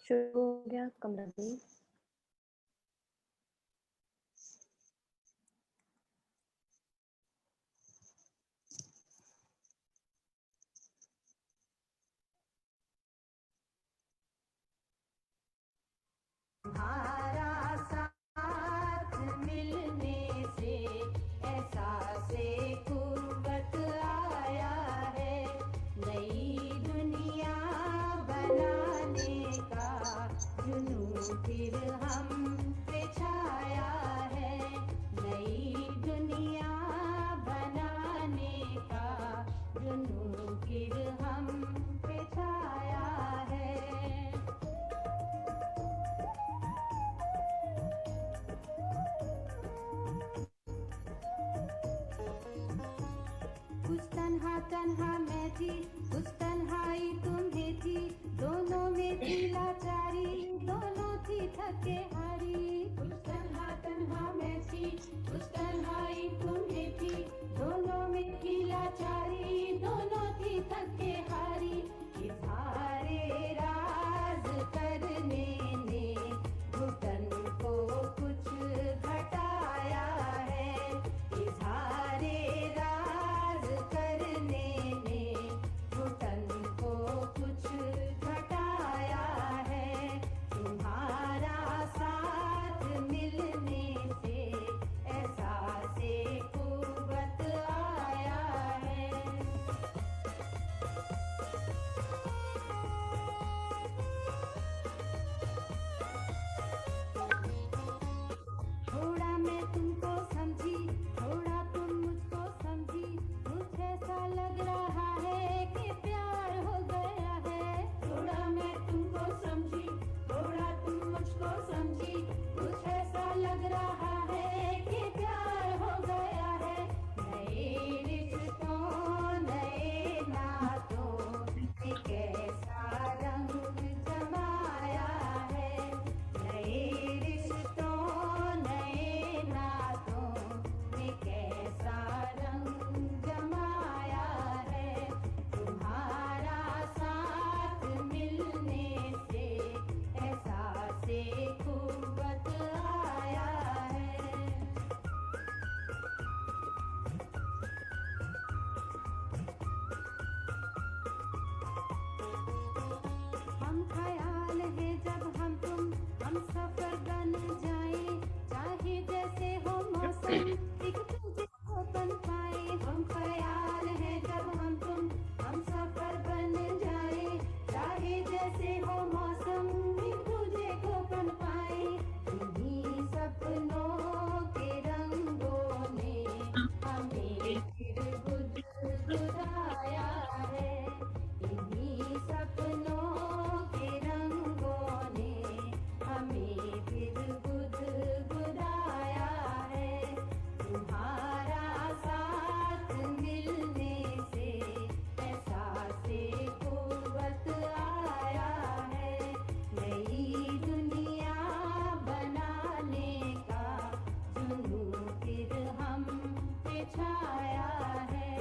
शुरू हो गया कमरा भी। तुम्हारा साथ मिलने से एहसासे कुर्बत आया है, नई दुनिया बनाने का जुनून फिर हम पे छाया है, नई दुनिया बनाने का जुनून फिर हम पे छाया है। कुछ तन्हा तन्हा मैं थी, कुछ तन्हाई तुम्हें थी, दोनों में थी लाचारी, दोनों थी थके हारी। कुछ तन्हा तन्हा मैं थी, कुछ तन्हाई तुम्हें थी, दोनों में थी लाचारी, दोनों थी थके हारी। इज़हारे राज करने ने घुटन को कुछ घटाया है, इज़हारे राज करने ने घुटन को कुछ घटाया है, तुम्हारा साथ मिलने से एहसासे कुर्बत आया है। थोड़ा मैं तुमको समझी, थोड़ा तुम मुझको समझी, मुझे ऐसा लग रहा है कि प्यार हो गया है। थोड़ा मैं तुमको समझी, थोड़ा तुम मुझको समझी, मुझे ऐसा लग रहा है कि प्यार हो गया है, नए रिश्तों नए नातों ने कैसा रंग जमाया है, नए रिश्तों नए नातों ने कैसा रंग जमाया है, तुम्हारा साथ मिलने से एहसासे कुर्बत आया है। हम ख्याल है जब हम सफर बन जाए, चाहे जैसे हो मौसम एक दूजे को बन पाए। हम ख्याल है जब हम सफर बन जाए, चाहे जैसे हो मौसम एक दूजे को बन पाए, इन्हीं सपनों के रंगों ने हमें फिर गुदगुदाया है, इन्हीं सपनों के रंगों ने हमें फिर गुदगुदाया है, तुम्हारा साथ मिलने से एहसासे कुर्बत आया है, नई दुनिया बनाने का जुनून फिर हम पे छाया है।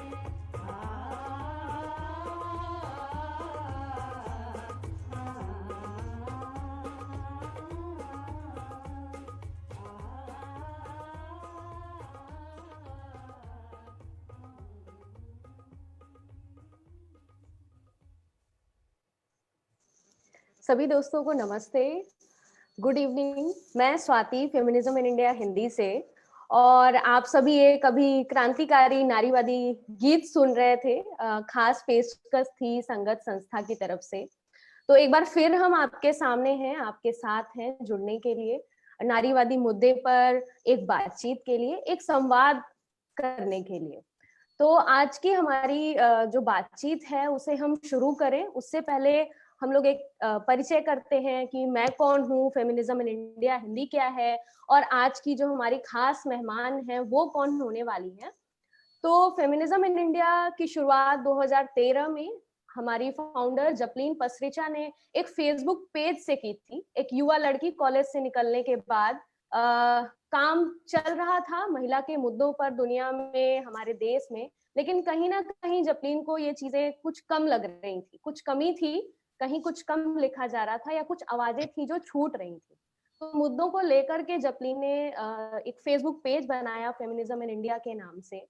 सभी दोस्तों को नमस्ते, गुड इवनिंग। मैं Swati, feminism in India Hindi से, और आप सभी एक अभी क्रांतिकारी नारीवादी गीत सुन रहे थे। खास पेशकश थी संगत संस्था की तरफ से। तो एक बार फिर हम आपके सामने हैं, आपके साथ हैं जुड़ने के लिए, नारीवादी मुद्दे पर एक बातचीत के लिए, एक संवाद करने के लिए। तो आज की हमारी जो बातचीत है उसे हम शुरू करें उससे पहले हम लोग एक परिचय करते हैं कि मैं कौन हूँ, फेमिनिज्म इन इंडिया हिंदी क्या है, और आज की जो हमारी खास मेहमान है वो कौन होने वाली है। तो फेमिनिज्म इन इंडिया की शुरुआत 2013 में हमारी फाउंडर जपलीन पसरिचा ने एक फेसबुक पेज से की थी। एक युवा लड़की कॉलेज से निकलने के बाद काम चल रहा था महिला के मुद्दों पर दुनिया में, हमारे देश में, लेकिन कहीं ना कहीं जपलीन को ये चीजें कुछ कम लग रही थी, कुछ कमी थी कहीं कुछ कम लिखा जा रहा था या कुछ आवाजें थी जो छूट रही थी। तो मुद्दों को लेकर के जपलीन ने एक फेसबुक पेज बनाया फेमिनिज्म इन इंडिया के नाम से,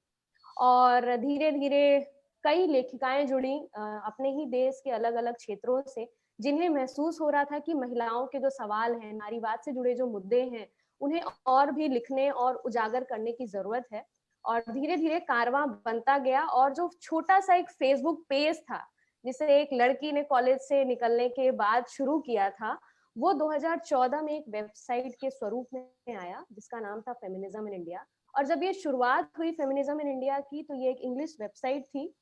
और धीरे धीरे कई लेखिकाएं जुड़ी अपने ही देश के अलग अलग क्षेत्रों से, जिन्हें महसूस हो रहा था कि महिलाओं के जो सवाल हैं, नारीवाद से जुड़े जो मुद्दे हैं, उन्हें और भी लिखने और उजागर करने की जरूरत है। और धीरे धीरे कारवां बनता गया, और जो छोटा सा एक फेसबुक पेज था जिसे एक लड़की ने कॉलेज से निकलने के बाद शुरू किया था, वो 2014 में एक वेबसाइट के स्वरूप में आया जिसका नाम था फेमिनिज्म इन इंडिया। और जब ये शुरुआत हुई फेमिनिज्म इन इंडिया की, तो ये एक इंग्लिश वेबसाइट थी,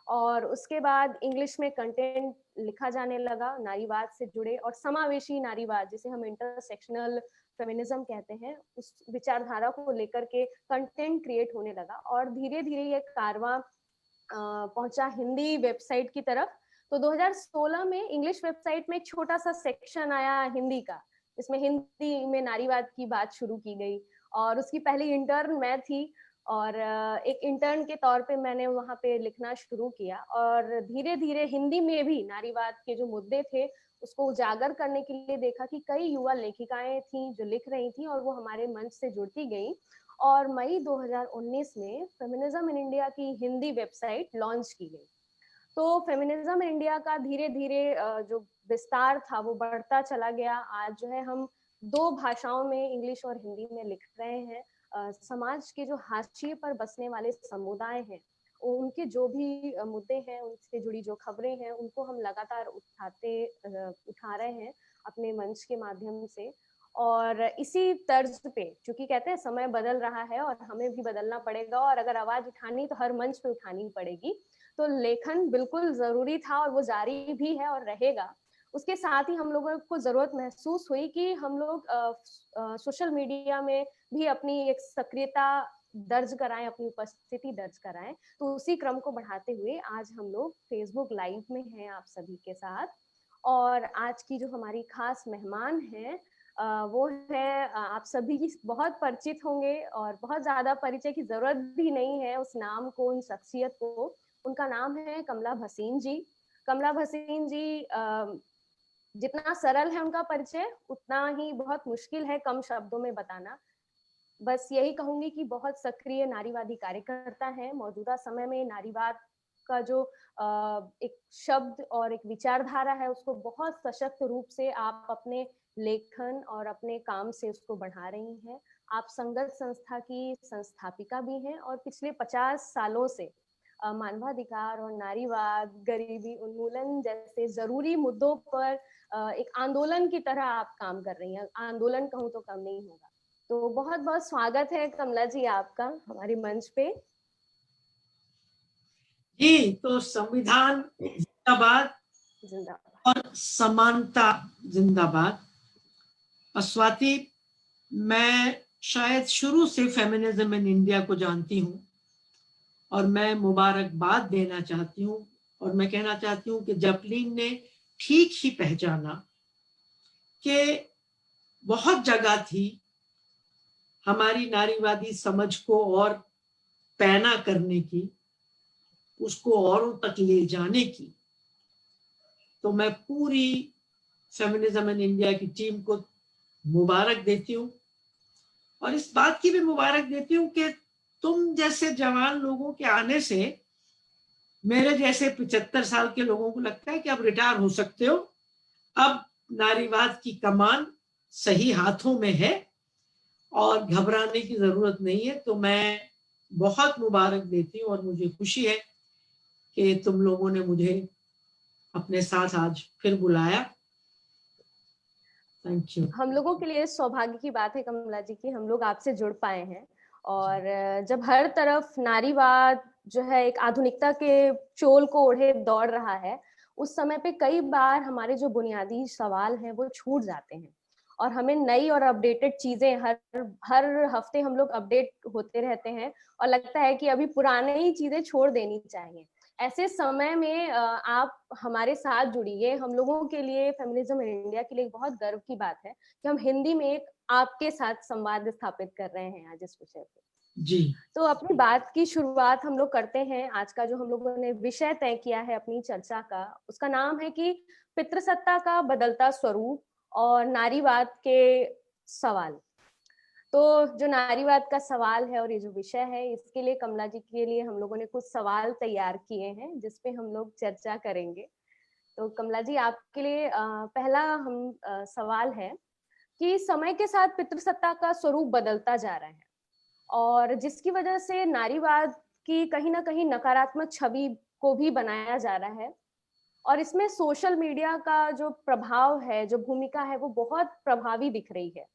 और उसके बाद इंग्लिश में कंटेंट लिखा जाने लगा नारीवाद से जुड़े और समावेशी नारीवाद, जिसे हम इंटरसेक्शनल फेमिनिज्म कहते हैं, उस विचारधारा को लेकर के कंटेंट क्रिएट होने लगा। और धीरे धीरे ये कारवां पहुंचा हिंदी वेबसाइट की तरफ। तो 2016 में इंग्लिश वेबसाइट में एक छोटा सा सेक्शन आया हिंदी का, इसमें हिंदी में नारीवाद की बात शुरू की गई, और उसकी पहली इंटर्न मैं थी, और एक इंटर्न के तौर पे मैंने वहां पे लिखना शुरू किया, और धीरे धीरे हिंदी में भी नारीवाद के जो मुद्दे थे उसको उजागर करने के लिए देखा कि कई युवा लेखिकाएं थी जो लिख रही थी, और वो हमारे मंच से जुड़ती गई। और मई 2019 में फेमिनिज्म इन इंडिया की हिंदी वेबसाइट लॉन्च की गई। तो फेमिनिज्म इन इंडिया का धीरे धीरे जो विस्तार था वो बढ़ता चला गया। आज जो है हम 2 भाषाओं में, इंग्लिश और हिंदी में लिख रहे हैं। समाज के जो हाशिए पर बसने वाले समुदाय हैं, उनके जो भी मुद्दे हैं, उनसे जुड़ी जो खबरें हैं, उनको हम लगातार उठा रहे हैं अपने मंच के माध्यम से। और इसी तर्ज पे, क्योंकि कहते हैं समय बदल रहा है और हमें भी बदलना पड़ेगा, और अगर आवाज उठानी तो हर मंच पे उठानी पड़ेगी। तो लेखन बिल्कुल जरूरी था, और वो जारी भी है और रहेगा। उसके साथ ही हम लोगों को जरूरत महसूस हुई कि हम लोग सोशल मीडिया में भी अपनी एक सक्रियता दर्ज कराएं, अपनी उपस्थिति दर्ज कराएं। तो उसी क्रम को बढ़ाते हुए आज हम लोग फेसबुक लाइव में हैं आप सभी के साथ। और आज की जो हमारी खास मेहमान है वो है, आप सभी की बहुत परिचित होंगे, और बहुत ज्यादा परिचय की जरूरत भी नहीं है उस नाम को, उन शख्सियत को। उनका नाम है कमला भसीन जी। कमला भसीन जी, जितना सरल है उनका परिचय, उतना ही बहुत मुश्किल है कम शब्दों में बताना। बस यही कहूंगी कि बहुत सक्रिय नारीवादी कार्यकर्ता हैं। मौजूदा समय में नारीवाद का जो एक शब्द और एक विचारधारा है, उसको बहुत सशक्त रूप से आप अपने लेखन और अपने काम से उसको बढ़ा रही हैं। आप संगत संस्था की संस्थापिका भी हैं, और पिछले 50 सालों से मानवाधिकार और नारीवाद, गरीबी उन्मूलन जैसे जरूरी मुद्दों पर एक आंदोलन की तरह आप काम कर रही हैं। आंदोलन कहूँ तो कम नहीं होगा। तो बहुत बहुत स्वागत है कमला जी आपका हमारे मंच पे। जी, तो संविधान जिंदाबाद जिंदाबाद। और समानता जिंदाबाद। और स्वाति, मैं शायद शुरू से फेमिनिज्म इन इंडिया को जानती हूँ, और मैं मुबारकबाद देना चाहती हूँ, और मैं कहना चाहती हूँ कि जपलीन ने ठीक ही पहचाना कि बहुत जगह थी हमारी नारीवादी समझ को और पैना करने की, उसको औरों तक ले जाने की। तो मैं पूरी फेमिनिज्म इन इंडिया की टीम को मुबारक देती हूँ, और इस बात की भी मुबारक देती हूँ कि तुम जैसे जवान लोगों के आने से मेरे जैसे 75 साल के लोगों को लगता है कि अब रिटायर हो सकते हो, अब नारीवाद की कमान सही हाथों में है और घबराने की जरूरत नहीं है। तो मैं बहुत मुबारक देती हूँ, और मुझे खुशी है कि तुम लोगों ने मुझे अपने साथ आज फिर बुलाया। Thank you. हम लोगों के लिए सौभाग्य की बात है कमला जी की हम लोग आपसे जुड़ पाए हैं। और जब हर तरफ नारीवाद जो है एक आधुनिकता के चोल को ओढ़े दौड़ रहा है, उस समय पे कई बार हमारे जो बुनियादी सवाल हैं वो छूट जाते हैं, और हमें नई और अपडेटेड चीजें हर हर हफ्ते हम लोग अपडेट होते रहते हैं, और लगता है कि अभी पुराने ही चीजें छोड़ देनी चाहिए। ऐसे समय में आप हमारे साथ जुड़िए। हम लोगों के लिए, फेमिनिज्म इन इंडिया के लिए बहुत गर्व की बात है कि हम हिंदी में एक आपके साथ संवाद स्थापित कर रहे हैं आज इस विषय पे। जी, तो अपनी बात की शुरुआत हम लोग करते हैं। आज का जो हम लोगों ने विषय तय किया है अपनी चर्चा का, उसका नाम है कि पितृसत्ता का बदलता स्वरूप और नारीवाद के सवाल। तो जो नारीवाद का सवाल है और ये जो विषय है, इसके लिए कमला जी के लिए हम लोगों ने कुछ सवाल तैयार किए हैं जिसपे हम लोग चर्चा करेंगे। तो कमला जी, आपके लिए पहला सवाल है कि समय के साथ पितृसत्ता का स्वरूप बदलता जा रहा है और जिसकी वजह से नारीवाद की कहीं ना कहीं नकारात्मक छवि को भी बनाया जा रहा है और इसमें सोशल मीडिया का जो प्रभाव है, जो भूमिका है, वो बहुत प्रभावी दिख रही है।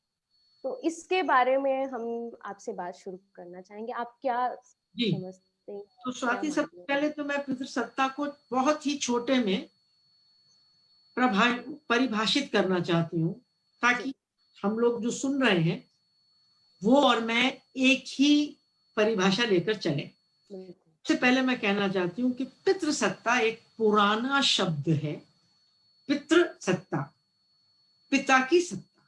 तो इसके बारे में हम आपसे बात शुरू करना चाहेंगे। आप क्या जी, समझते हैं, तो क्या स्वाति, सबसे मानते हैं? पहले तो मैं पितृसत्ता को बहुत ही छोटे में परिभाषित करना चाहती हूँ, ताकि हम लोग जो सुन रहे हैं वो और मैं एक ही परिभाषा लेकर चले। सबसे पहले मैं कहना चाहती हूँ कि पितृसत्ता एक पुराना शब्द है। पितृसत्ता, पिता की सत्ता,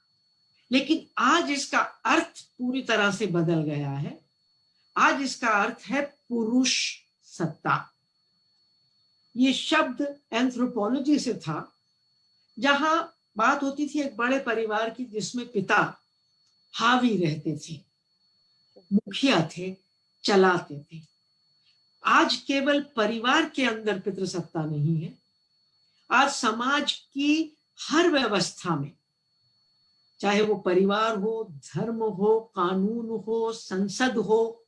लेकिन आज इसका अर्थ पूरी तरह से बदल गया है। आज इसका अर्थ है पुरुष सत्ता। ये शब्द एंथ्रोपोलॉजी से था, जहां बात होती थी एक बड़े परिवार की जिसमें पिता हावी रहते थे, मुखिया थे, चलाते थे। आज केवल परिवार के अंदर पितृसत्ता नहीं है, आज समाज की हर व्यवस्था में, चाहे वो परिवार हो, धर्म हो, कानून हो, संसद हो,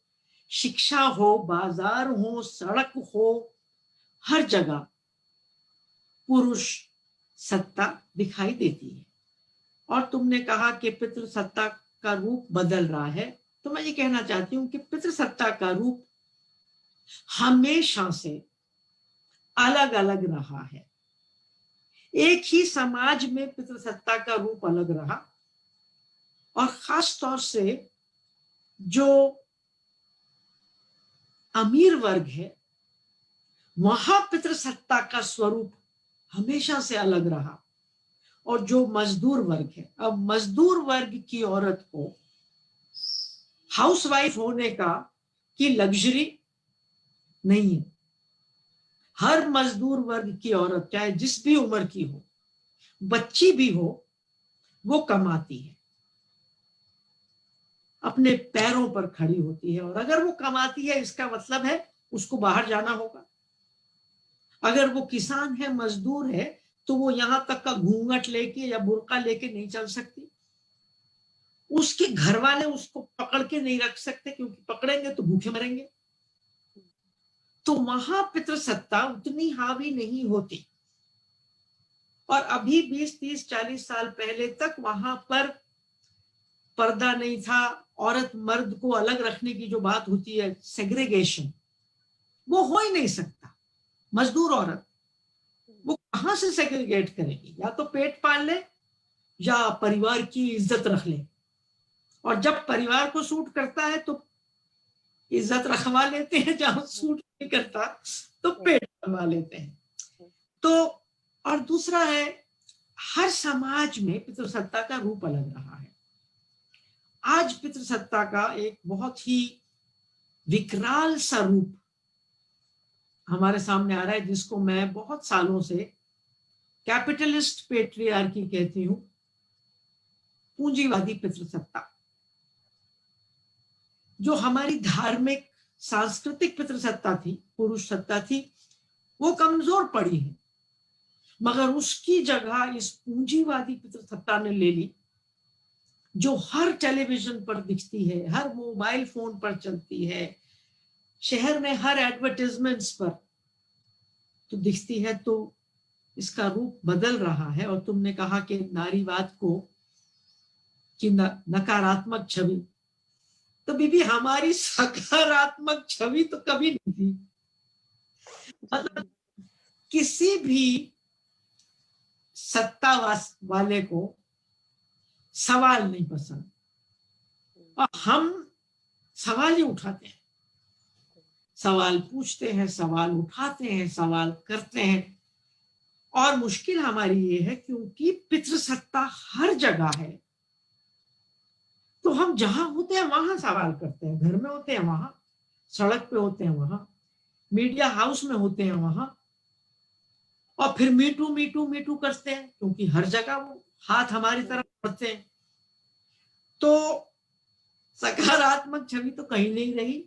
शिक्षा हो, बाजार हो, सड़क हो, हर जगह पुरुष सत्ता दिखाई देती है। और तुमने कहा कि पितृसत्ता का रूप बदल रहा है, तो मैं ये कहना चाहती हूँ कि पितृसत्ता का रूप हमेशा से अलग अलग रहा है। एक ही समाज में पितृसत्ता का रूप अलग रहा, और खास तौर से जो अमीर वर्ग है वहां पितृसत्ता का स्वरूप हमेशा से अलग रहा। और जो मजदूर वर्ग है, अब मजदूर वर्ग की औरत को हाउसवाइफ होने की लग्जरी नहीं है। हर मजदूर वर्ग की औरत, चाहे जिस भी उम्र की हो, बच्ची भी हो, वो कमाती है, अपने पैरों पर खड़ी होती है। और अगर वो कमाती है, इसका मतलब है उसको बाहर जाना होगा। अगर वो किसान है, मजदूर है, तो वो यहां तक का घूंघट लेके या बुर्का लेके नहीं चल सकती। उसके घर वाले उसको पकड़ के नहीं रख सकते, क्योंकि पकड़ेंगे तो भूखे मरेंगे। तो वहां पितृसत्ता उतनी हावी नहीं होती। और अभी 20, 30, 40 साल पहले तक वहां पर पर्दा नहीं था। औरत मर्द को अलग रखने की जो बात होती है, सेग्रीगेशन, वो हो ही नहीं सकता। मजदूर औरत वो कहां से सेग्रीगेट करेगी? या तो पेट पाल ले या परिवार की इज्जत रख ले। और जब परिवार को सूट करता है तो इज्जत रखवा लेते हैं, जहां सूट नहीं करता तो पेट पालवा लेते हैं। तो और दूसरा है, हर समाज में पितृसत्ता का रूप अलग रहा है। आज पितृसत्ता का एक बहुत ही विकराल सा रूप हमारे सामने आ रहा है, जिसको मैं बहुत सालों से कैपिटलिस्ट पेट्रियार्की कहती हूं, पूंजीवादी पितृसत्ता। जो हमारी धार्मिक सांस्कृतिक पितृसत्ता थी, पुरुष सत्ता थी, वो कमजोर पड़ी है, मगर उसकी जगह इस पूंजीवादी पितृसत्ता ने ले ली, जो हर टेलीविजन पर दिखती है, हर मोबाइल फोन पर चलती है, शहर में हर एडवर्टाइजमेंट्स पर तो दिखती है। तो इसका रूप बदल रहा है। और तुमने कहा कि नारीवाद को कि नकारात्मक छवि, तो बीबी हमारी सकारात्मक छवि तो कभी नहीं थी। मतलब किसी भी सत्ता वाले को सवाल नहीं पसंद, और हम सवाल ही उठाते हैं, सवाल पूछते हैं, सवाल उठाते हैं, सवाल करते हैं। और मुश्किल हमारी ये है, क्योंकि पितृसत्ता हर जगह है, तो हम जहां होते हैं वहां सवाल करते हैं। घर में होते हैं वहां, सड़क पे होते हैं वहां, मीडिया हाउस में होते हैं वहां, और फिर मीटू मीटू मीटू करते हैं, क्योंकि हर जगह वो हाथ हमारी तरफ बढ़ते हैं। तो सकारात्मक छवि तो कहीं नहीं रही।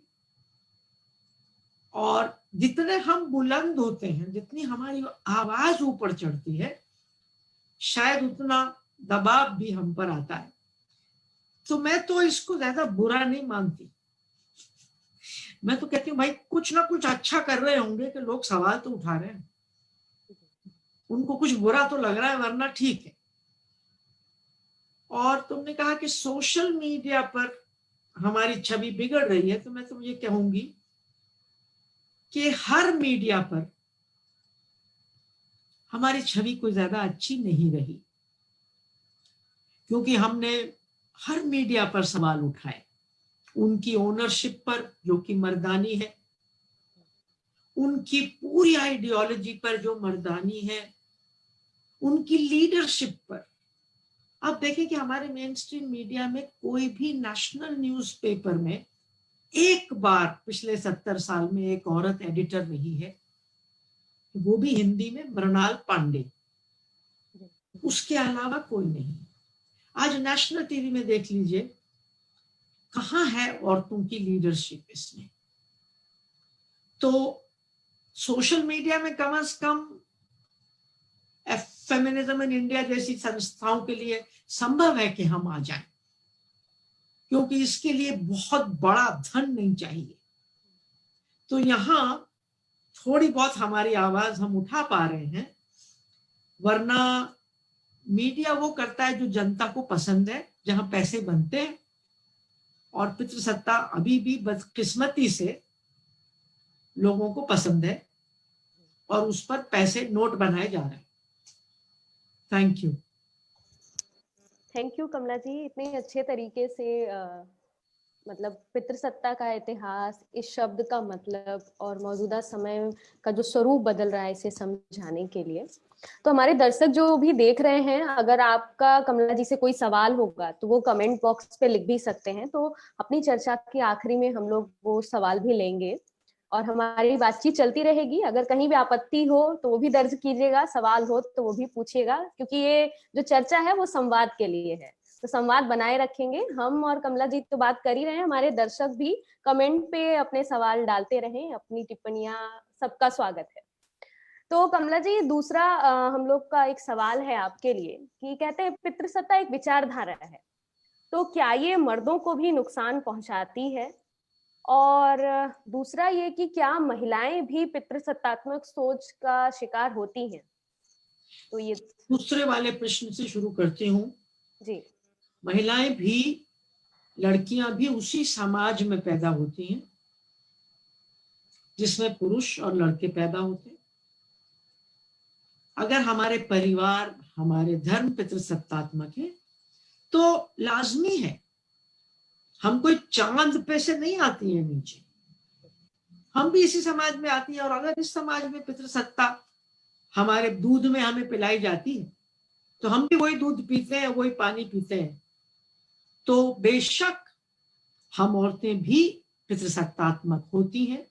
और जितने हम बुलंद होते हैं, जितनी हमारी आवाज ऊपर चढ़ती है, शायद उतना दबाव भी हम पर आता है। तो मैं तो इसको ज्यादा बुरा नहीं मानती। मैं तो कहती हूँ भाई कुछ ना कुछ अच्छा कर रहे होंगे कि लोग सवाल तो उठा रहे हैं, उनको कुछ बुरा तो लग रहा है, वरना ठीक है। और तुमने कहा कि सोशल मीडिया पर हमारी छवि बिगड़ रही है, तो मैं तो ये कहूंगी कि हर मीडिया पर हमारी छवि कोई ज्यादा अच्छी नहीं रही, क्योंकि हमने हर मीडिया पर सवाल उठाए, उनकी ओनरशिप पर जो कि मर्दानी है, उनकी पूरी आइडियोलॉजी पर जो मर्दानी है, उनकी लीडरशिप पर। आप देखें कि हमारे मेन स्ट्रीम मीडिया में कोई भी नेशनल न्यूज़पेपर में एक बार पिछले 70 साल में एक औरत एडिटर रही है, वो भी हिंदी में मृणाल पांडे, उसके अलावा कोई नहीं। आज नेशनल टीवी में देख लीजिए, कहां है औरतों की लीडरशिप इसमें। तो सोशल मीडिया में कम से कम फेमिनिज्म इन इंडिया जैसी संस्थाओं के लिए संभव है कि हम आ जाएं, क्योंकि इसके लिए बहुत बड़ा धन नहीं चाहिए। तो यहाँ थोड़ी बहुत हमारी आवाज हम उठा पा रहे हैं, वरना मीडिया वो करता है जो जनता को पसंद है, जहां पैसे बनते हैं। और पितृसत्ता अभी भी बदकिस्मती से लोगों को पसंद है, और उस पर पैसे नोट बनाए जा रहे हैं। Thank you. थैंक यू कमला जी, इतने अच्छे तरीके से मतलब पितृसत्ता का इतिहास, इस शब्द का मतलब और मौजूदा समय का जो स्वरूप बदल रहा है, इसे समझाने के लिए। तो हमारे दर्शक जो भी देख रहे हैं, अगर आपका कमला जी से कोई सवाल होगा तो वो कमेंट बॉक्स पे लिख भी सकते हैं। तो अपनी चर्चा के आखिरी में हम लोग वो सवाल भी लेंगे और हमारी बातचीत चलती रहेगी। अगर कहीं भी आपत्ति हो तो वो भी दर्ज कीजिएगा, सवाल हो तो वो भी पूछिएगा, क्योंकि ये जो चर्चा है वो संवाद के लिए है। तो संवाद बनाए रखेंगे। हम और कमला जी तो बात कर ही रहे हैं, हमारे दर्शक भी कमेंट पे अपने सवाल डालते रहें, अपनी टिप्पणियां, सबका स्वागत है। तो कमला जी, दूसरा हम लोग का एक सवाल है आपके लिए कि कहते हैं पितृसत्ता एक विचारधारा है, तो क्या ये मर्दों को भी नुकसान पहुंचाती है? और दूसरा ये कि क्या महिलाएं भी पितृसत्तात्मक सोच का शिकार होती हैं? तो ये दूसरे वाले प्रश्न से शुरू करती हूँ। जी। महिलाएं भी, लड़कियां भी उसी समाज में पैदा होती हैं जिसमें पुरुष और लड़के पैदा होते हैं। अगर हमारे परिवार, हमारे धर्म पितृसत्तात्मक है तो लाजमी है, हम कोई चांद पे से नहीं आती है नीचे, हम भी इसी समाज में आती है। और अगर इस समाज में पितृसत्ता हमारे दूध में हमें पिलाई जाती है, तो हम भी वही दूध पीते हैं, वही पानी पीते हैं। तो बेशक हम औरतें भी पितृसत्तात्मक होती हैं।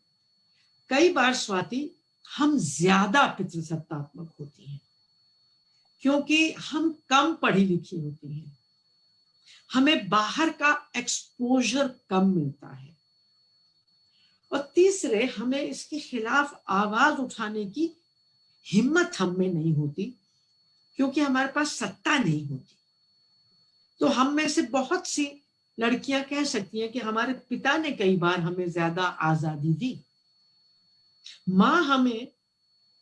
कई बार स्वाति, हम ज्यादा पितृसत्तात्मक होती हैं, क्योंकि हम कम पढ़ी लिखी होती हैं, हमें बाहर का एक्सपोजर कम मिलता है। और तीसरे, हमें इसके खिलाफ आवाज उठाने की हिम्मत हम में नहीं होती, क्योंकि हमारे पास सत्ता नहीं होती। तो हम में से बहुत सी लड़कियां कह सकती हैं कि हमारे पिता ने कई बार हमें ज्यादा आजादी दी। माँ हमें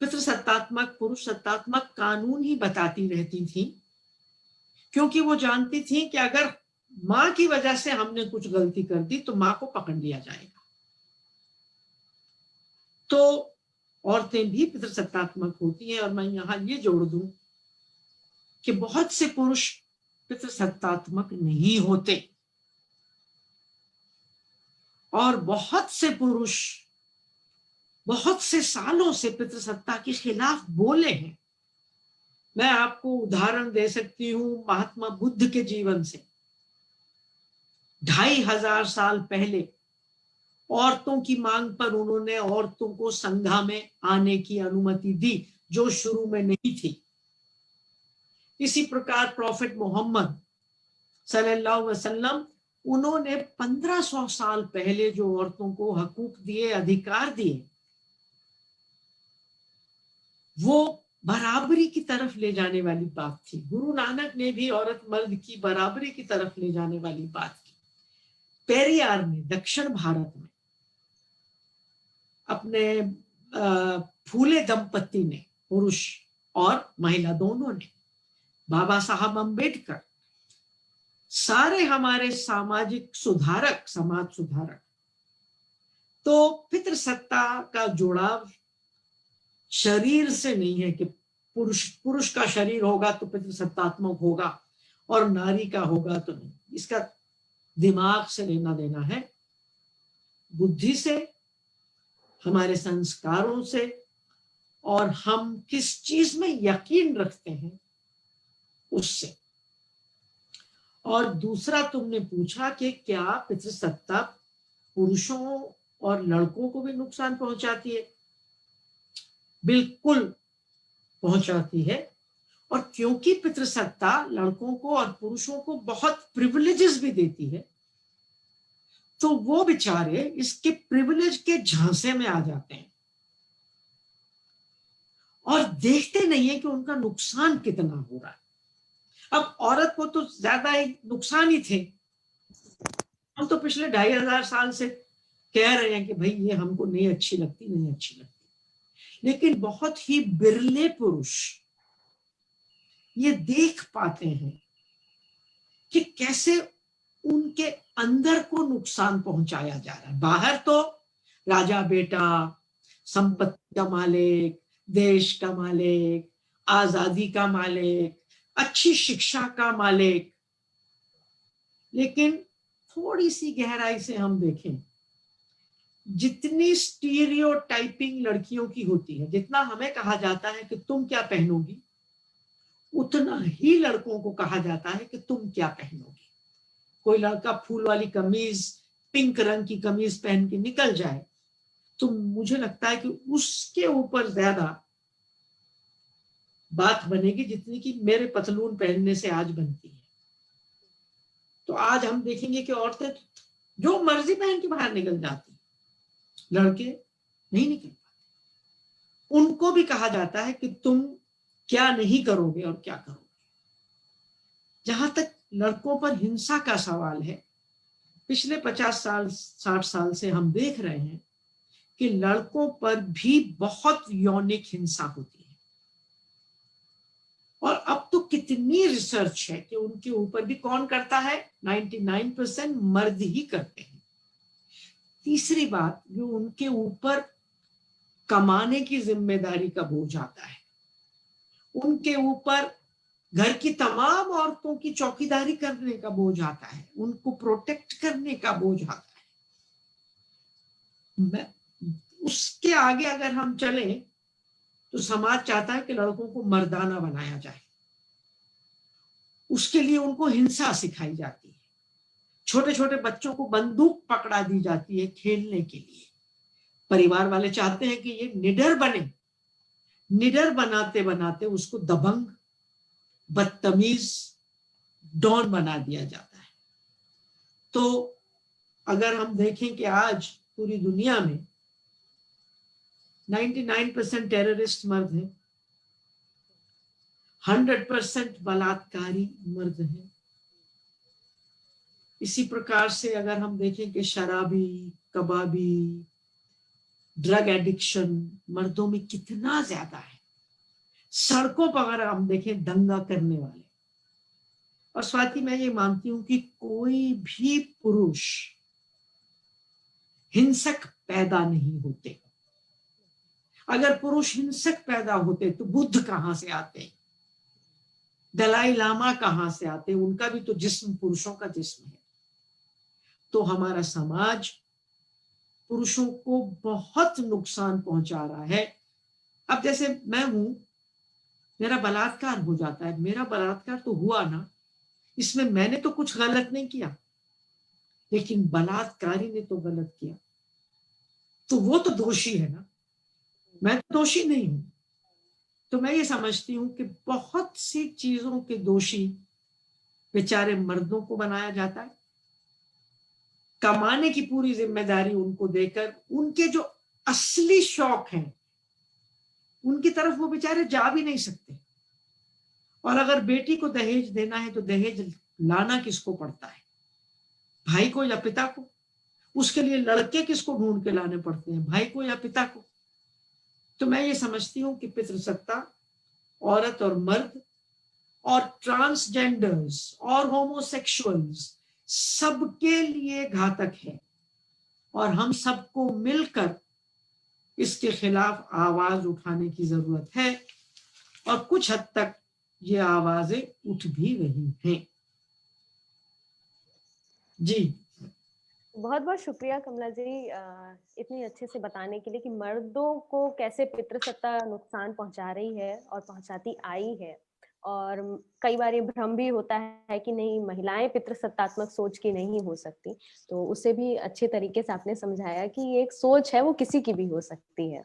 पितृसत्तात्मक, पुरुष सत्तात्मक कानून ही बताती रहती थी, क्योंकि वो जानती थी कि अगर माँ की वजह से हमने कुछ गलती कर दी तो माँ को पकड़ लिया जाएगा। तो औरतें भी पितृसत्तात्मक होती हैं। और मैं यहाँ ये जोड़ दूं कि बहुत से पुरुष पितृसत्तात्मक नहीं होते, और बहुत से पुरुष बहुत से सालों से पितृसत्ता के खिलाफ बोले हैं। मैं आपको उदाहरण दे सकती हूं महात्मा बुद्ध के जीवन से। 2500 साल पहले औरतों की मांग पर उन्होंने औरतों को संघा में आने की अनुमति दी, जो शुरू में नहीं थी। इसी प्रकार प्रॉफिट मोहम्मद सल्लल्लाहु अलैहि वसल्लम, उन्होंने 1500 साल पहले जो औरतों को हकूक दिए, अधिकार दिए, वो बराबरी की तरफ ले जाने वाली बात थी। गुरु नानक ने भी औरत मर्द की बराबरी की तरफ ले जाने वाली बात की। पेरियार ने दक्षिण भारत में अपने फूले दंपति ने, पुरुष और महिला दोनों ने, बाबा साहब अम्बेडकर, सारे हमारे सामाजिक सुधारक, समाज सुधारक, तो पितृसत्ता का जुड़ाव शरीर से नहीं है कि पुरुष का शरीर होगा तो पितृसत्तात्मक होगा और नारी का होगा तो नहीं। इसका दिमाग से लेना देना है, बुद्धि से, हमारे संस्कारों से, और हम किस चीज में यकीन रखते हैं उससे। और दूसरा तुमने पूछा कि क्या पितृसत्ता पुरुषों और लड़कों को भी नुकसान पहुंचाती है? बिल्कुल पहुंचाती है। और क्योंकि पितृसत्ता लड़कों को और पुरुषों को बहुत प्रिविलेजेस भी देती है, तो वो बेचारे इसके प्रिविलेज के झांसे में आ जाते हैं और देखते नहीं है कि उनका नुकसान कितना हो रहा है। अब औरत को तो ज्यादा ही नुकसान ही थे। हम तो पिछले 2500 साल से कह रहे हैं कि भाई ये हमको नहीं अच्छी लगती, नहीं अच्छी लगती, लेकिन बहुत ही बिरले पुरुष ये देख पाते हैं कि कैसे उनके अंदर को नुकसान पहुंचाया जा रहा है। बाहर तो राजा बेटा, संपत्ति का मालिक, देश का मालिक, आजादी का मालिक, अच्छी शिक्षा का मालिक, लेकिन थोड़ी सी गहराई से हम देखें, जितनी स्टीरियोटाइपिंग लड़कियों की होती है, जितना हमें कहा जाता है कि तुम क्या पहनोगी, उतना ही लड़कों को कहा जाता है कि तुम क्या पहनोगी। कोई लड़का फूल वाली कमीज, पिंक रंग की कमीज पहन के निकल जाए तो मुझे लगता है कि उसके ऊपर ज्यादा बात बनेगी जितनी कि मेरे पतलून पहनने से आज बनती है। तो आज हम देखेंगे कि औरतें जो मर्जी पहन के बाहर निकल जाती, लड़के नहीं निकल पाते। उनको भी कहा जाता है कि तुम क्या नहीं करोगे और क्या करोगे। जहां तक लड़कों पर हिंसा का सवाल है, पिछले 50 साल 60 साल से हम देख रहे हैं कि लड़कों पर भी बहुत यौनिक हिंसा होती है। और अब तो कितनी रिसर्च है कि उनके ऊपर भी कौन करता है, 99% मर्द ही करते हैं। तीसरी बात, जो उनके ऊपर कमाने की जिम्मेदारी का बोझ आता है, उनके ऊपर घर की तमाम औरतों की चौकीदारी करने का बोझ आता है, उनको प्रोटेक्ट करने का बोझ आता है। उसके आगे अगर हम चलें तो समाज चाहता है कि लड़कों को मर्दाना बनाया जाए, उसके लिए उनको हिंसा सिखाई जाती है, छोटे छोटे बच्चों को बंदूक पकड़ा दी जाती है खेलने के लिए। परिवार वाले चाहते हैं कि ये निडर बने, निडर बनाते बनाते उसको दबंग, बदतमीज, डॉन बना दिया जाता है। तो अगर हम देखें कि आज पूरी दुनिया में 99% टेररिस्ट मर्द हैं, 100% बलात्कारी मर्द हैं। इसी प्रकार से अगर हम देखें कि शराबी, कबाबी, ड्रग एडिक्शन मर्दों में कितना ज्यादा है। सड़कों पर अगर हम देखें दंगा करने वाले, और स्वाति मैं ये मानती हूं कि कोई भी पुरुष हिंसक पैदा नहीं होते। अगर पुरुष हिंसक पैदा होते तो बुद्ध कहां से आते, दलाई लामा कहां से आते, उनका भी तो जिस्म पुरुषों का जिस्म है। तो हमारा समाज पुरुषों को बहुत नुकसान पहुंचा रहा है। अब जैसे मैं हूं, मेरा बलात्कार हो जाता है, मेरा बलात्कार तो हुआ ना, इसमें मैंने तो कुछ गलत नहीं किया, लेकिन बलात्कारी ने तो गलत किया, तो वो तो दोषी है ना, मैं तो दोषी नहीं हूं। तो मैं ये समझती हूँ कि बहुत सी चीजों के दोषी बेचारे मर्दों को बनाया जाता है, कमाने की पूरी जिम्मेदारी उनको देकर उनके जो असली शौक हैं उनकी तरफ वो बेचारे जा भी नहीं सकते। और अगर बेटी को दहेज देना है तो दहेज लाना किसको पड़ता है, भाई को या पिता को? उसके लिए लड़के किसको ढूंढ के लाने पड़ते हैं, भाई को या पिता को? तो मैं ये समझती हूँ कि पितृसत्ता औरत और मर्द और ट्रांसजेंडर्स और होमोसेक्सुअल्स सबके लिए घातक है और हम सबको मिलकर इसके खिलाफ आवाज उठाने की जरूरत है और कुछ हद तक ये आवाजें उठ भी रही हैं। जी बहुत बहुत शुक्रिया कमला जी, इतनी अच्छे से बताने के लिए कि मर्दों को कैसे पितृसत्ता नुकसान पहुंचा रही है और पहुंचाती आई है। और कई बार ये भ्रम भी होता है कि नहीं, महिलाएं पितृसत्तात्मक सोच की नहीं हो सकती, तो उसे भी अच्छे तरीके से आपने समझाया कि ये एक सोच है, वो किसी की भी हो सकती है।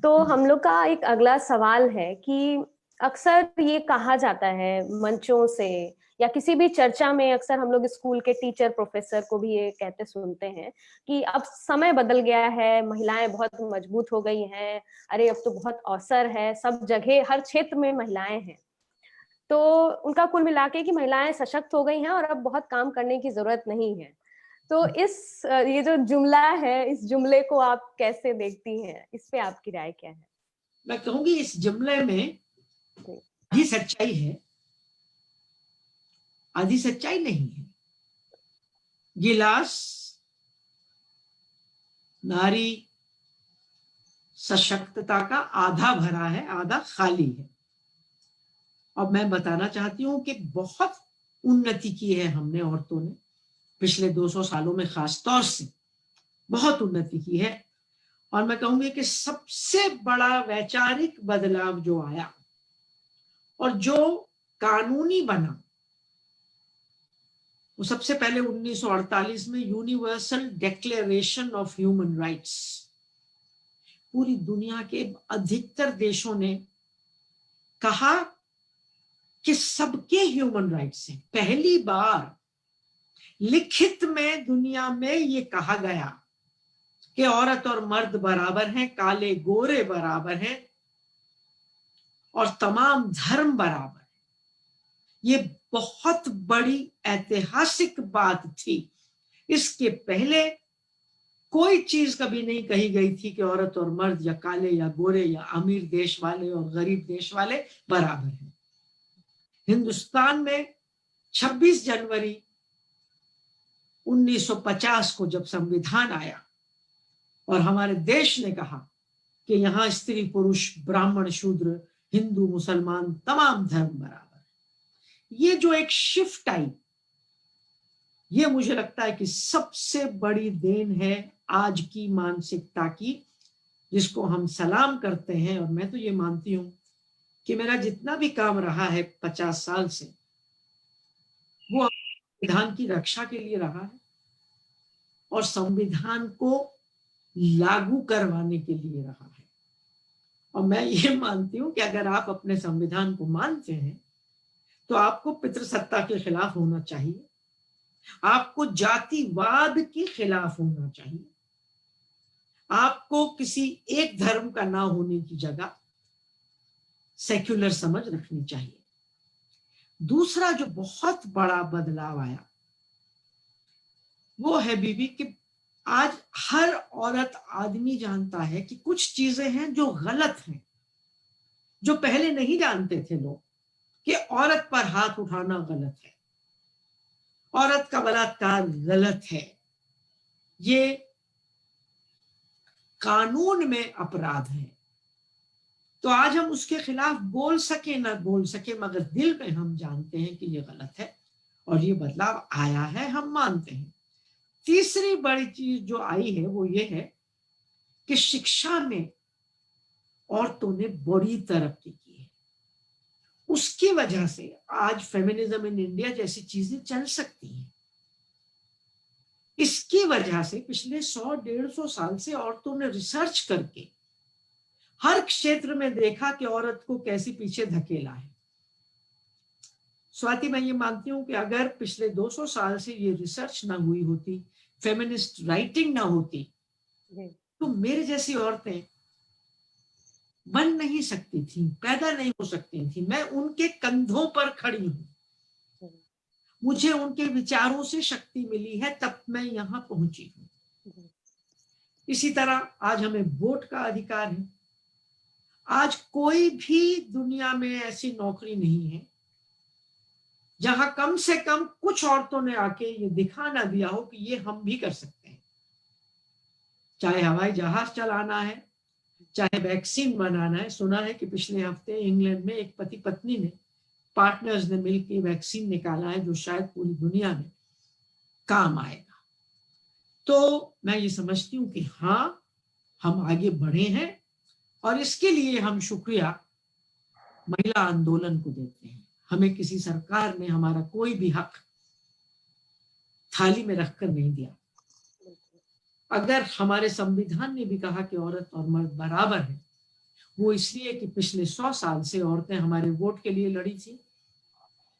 तो हम लोग का एक अगला सवाल है कि अक्सर ये कहा जाता है मंचों से या किसी भी चर्चा में, अक्सर हम लोग स्कूल के टीचर प्रोफेसर को भी ये कहते सुनते हैं कि अब समय बदल गया है, महिलाएं बहुत मजबूत हो गई हैं, अरे अब तो बहुत अवसर है, सब जगह हर क्षेत्र में महिलाएं हैं। तो उनका कुल मिला के कि महिलाएं सशक्त हो गई हैं और अब बहुत काम करने की जरूरत नहीं है। तो ये जो जुमला है, इस जुमले को आप कैसे देखती हैं, इस पे आपकी राय क्या है? मैं कहूंगी इस जुमले में आधी सच्चाई है, आधी सच्चाई नहीं है। गिलास नारी सशक्तता का आधा भरा है, आधा खाली है। अब मैं बताना चाहती हूं कि बहुत उन्नति की है हमने औरतों ने पिछले 200 सालों में, खास तौर से बहुत उन्नति की है। और मैं कहूंगी कि सबसे बड़ा वैचारिक बदलाव जो आया और जो कानूनी बना वो सबसे पहले 1948 में universal declaration of human rights. पूरी दुनिया के अधिकतर देशों ने कहा कि सबके ह्यूमन राइट्स हैं। पहली बार लिखित में दुनिया में ये कहा गया कि औरत और मर्द बराबर हैं, काले गोरे बराबर हैं और तमाम धर्म बराबर हैं। ये बहुत बड़ी ऐतिहासिक बात थी। इसके पहले कोई चीज कभी नहीं कही गई थी कि औरत और मर्द या काले या गोरे या अमीर देश वाले और गरीब देश वाले बराबर हैं। हिंदुस्तान में 26 जनवरी 1950 को जब संविधान आया और हमारे देश ने कहा कि यहां स्त्री पुरुष ब्राह्मण शूद्र हिंदू मुसलमान तमाम धर्म बराबर, ये जो एक शिफ्ट आई, ये मुझे लगता है कि सबसे बड़ी देन है आज की मानसिकता की, जिसको हम सलाम करते हैं। और मैं तो ये मानती हूं कि मेरा जितना भी काम रहा है 50 साल से, वो संविधान की रक्षा के लिए रहा है और संविधान को लागू करवाने के लिए रहा है। और मैं ये मानती हूं कि अगर आप अपने संविधान को मानते हैं तो आपको पितृसत्ता के खिलाफ होना चाहिए, आपको जातिवाद के खिलाफ होना चाहिए, आपको किसी एक धर्म का ना होने की जगह सेक्युलर समझ रखनी चाहिए। दूसरा जो बहुत बड़ा बदलाव आया वो है बीबी कि आज हर औरत आदमी जानता है कि कुछ चीजें हैं जो गलत हैं, जो पहले नहीं जानते थे लोग, कि औरत पर हाथ उठाना गलत है, औरत का बलात्कार गलत है, ये कानून में अपराध है। तो आज हम उसके खिलाफ बोल सके ना बोल सके, मगर दिल में हम जानते हैं कि ये गलत है और ये बदलाव आया है, हम मानते हैं। तीसरी बड़ी चीज जो आई है वो ये है कि शिक्षा में औरतों ने बड़ी तरक्की की है। उसकी वजह से आज फेमिनिज्म इन इंडिया जैसी चीजें चल सकती हैं। इसकी वजह से पिछले 100-150 साल से औरतों ने रिसर्च करके हर क्षेत्र में देखा कि औरत को कैसे पीछे धकेला है। स्वाति, मैं ये मानती हूं कि अगर पिछले 200 साल से ये रिसर्च ना हुई होती, फेमिनिस्ट राइटिंग ना होती, तो मेरे जैसी औरतें बन नहीं सकती थी, पैदा नहीं हो सकती थी। मैं उनके कंधों पर खड़ी हूं, मुझे उनके विचारों से शक्ति मिली है, तब मैं यहां पहुंची हूं। इसी तरह आज हमें वोट का अधिकार है। आज कोई भी दुनिया में ऐसी नौकरी नहीं है जहां कम से कम कुछ औरतों ने आके ये दिखा ना दिया हो कि ये हम भी कर सकते हैं। चाहे हवाई जहाज चलाना है, चाहे वैक्सीन बनाना है। सुना है कि पिछले हफ्ते इंग्लैंड में एक पति पत्नी ने, पार्टनर्स ने मिलकर वैक्सीन निकाला है जो शायद पूरी दुनिया में काम आएगा। तो मैं ये समझती हूँ कि हाँ, हम आगे बढ़े हैं और इसके लिए हम शुक्रिया महिला आंदोलन को देते हैं। हमें किसी सरकार ने हमारा कोई भी हक थाली में रखकर नहीं दिया। अगर हमारे संविधान ने भी कहा कि औरत और मर्द बराबर है, वो इसलिए कि पिछले 100 साल से औरतें हमारे वोट के लिए लड़ी थी।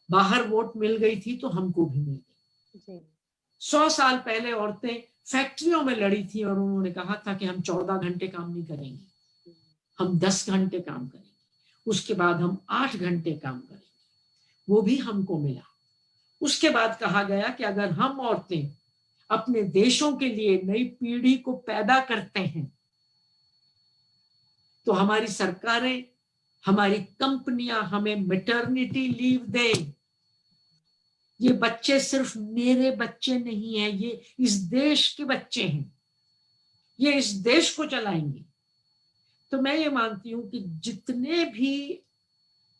बाहर वोट मिल गई थी तो हमको भी मिल गई। 100 साल पहले औरतें फैक्ट्रियों में लड़ी थी और उन्होंने कहा था कि हम 14 घंटे काम नहीं करेंगे, हम 10 घंटे काम करेंगे, उसके बाद हम 8 घंटे काम करेंगे। वो भी हमको मिला। उसके बाद कहा गया कि अगर हम औरतें अपने देशों के लिए नई पीढ़ी को पैदा करते हैं तो हमारी सरकारें, हमारी कंपनियां हमें मैटरनिटी लीव दें। ये बच्चे सिर्फ मेरे बच्चे नहीं हैं, ये इस देश के बच्चे हैं, ये इस देश को चलाएंगे। तो मैं ये मानती हूं कि जितने भी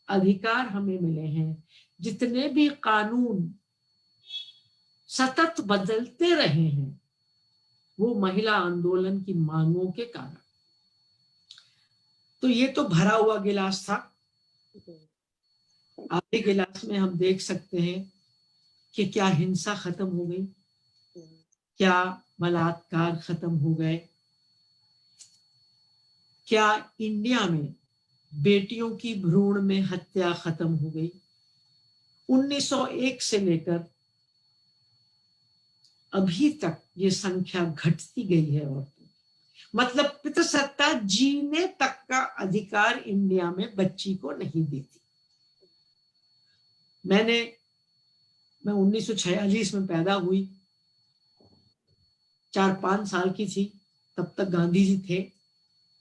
अधिकार हमें मिले हैं, जितने भी कानून सतत बदलते रहे हैं, वो महिला आंदोलन की मांगों के कारण। तो ये तो भरा हुआ गिलास था। आधे गिलास में हम देख सकते हैं कि क्या हिंसा खत्म हो गई, क्या बलात्कार खत्म हो गए, क्या इंडिया में बेटियों की भ्रूण में हत्या खत्म हो गई। 1901 से लेकर अभी तक ये संख्या घटती गई है औरतों की। मतलब पितृसत्ता जीने तक का अधिकार इंडिया में बच्ची को नहीं देती। मैं 1946 में पैदा हुई, 4-5 साल की थी, तब तक गांधी जी थे।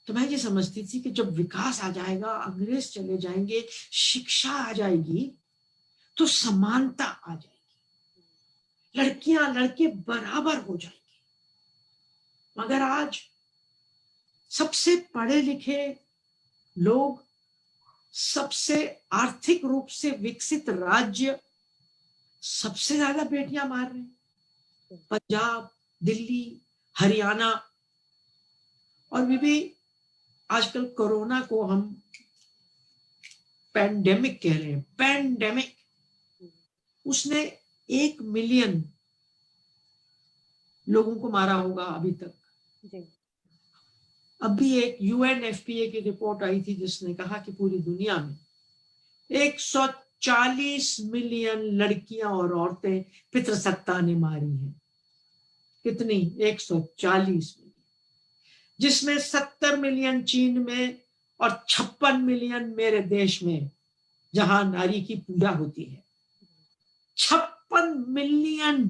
तो मैं ये समझती थी कि जब विकास आ जाएगा, अंग्रेज चले जाएंगे, शिक्षा आ जाएगी, तो समानता आ जाएगी, लड़कियां लड़के बराबर हो जाएंगे। मगर आज सबसे पढ़े लिखे लोग, सबसे आर्थिक रूप से विकसित राज्य सबसे ज्यादा बेटियां मार रहे हैं। पंजाब, दिल्ली, हरियाणा। और भी आजकल कोरोना को हम पैंडेमिक कह रहे हैं। पैंडेमिक, उसने 1 मिलियन लोगों को मारा होगा अभी तक। अभी एक UNFPA की रिपोर्ट आई थी जिसने कहा कि पूरी दुनिया में 140 मिलियन लड़कियां और औरतें पितृसत्ता ने मारी हैं। कितनी? 140 मिलियन, जिसमें 70 मिलियन चीन में और 56 मिलियन मेरे देश में, जहां नारी की पूजा होती है। 56 मिलियन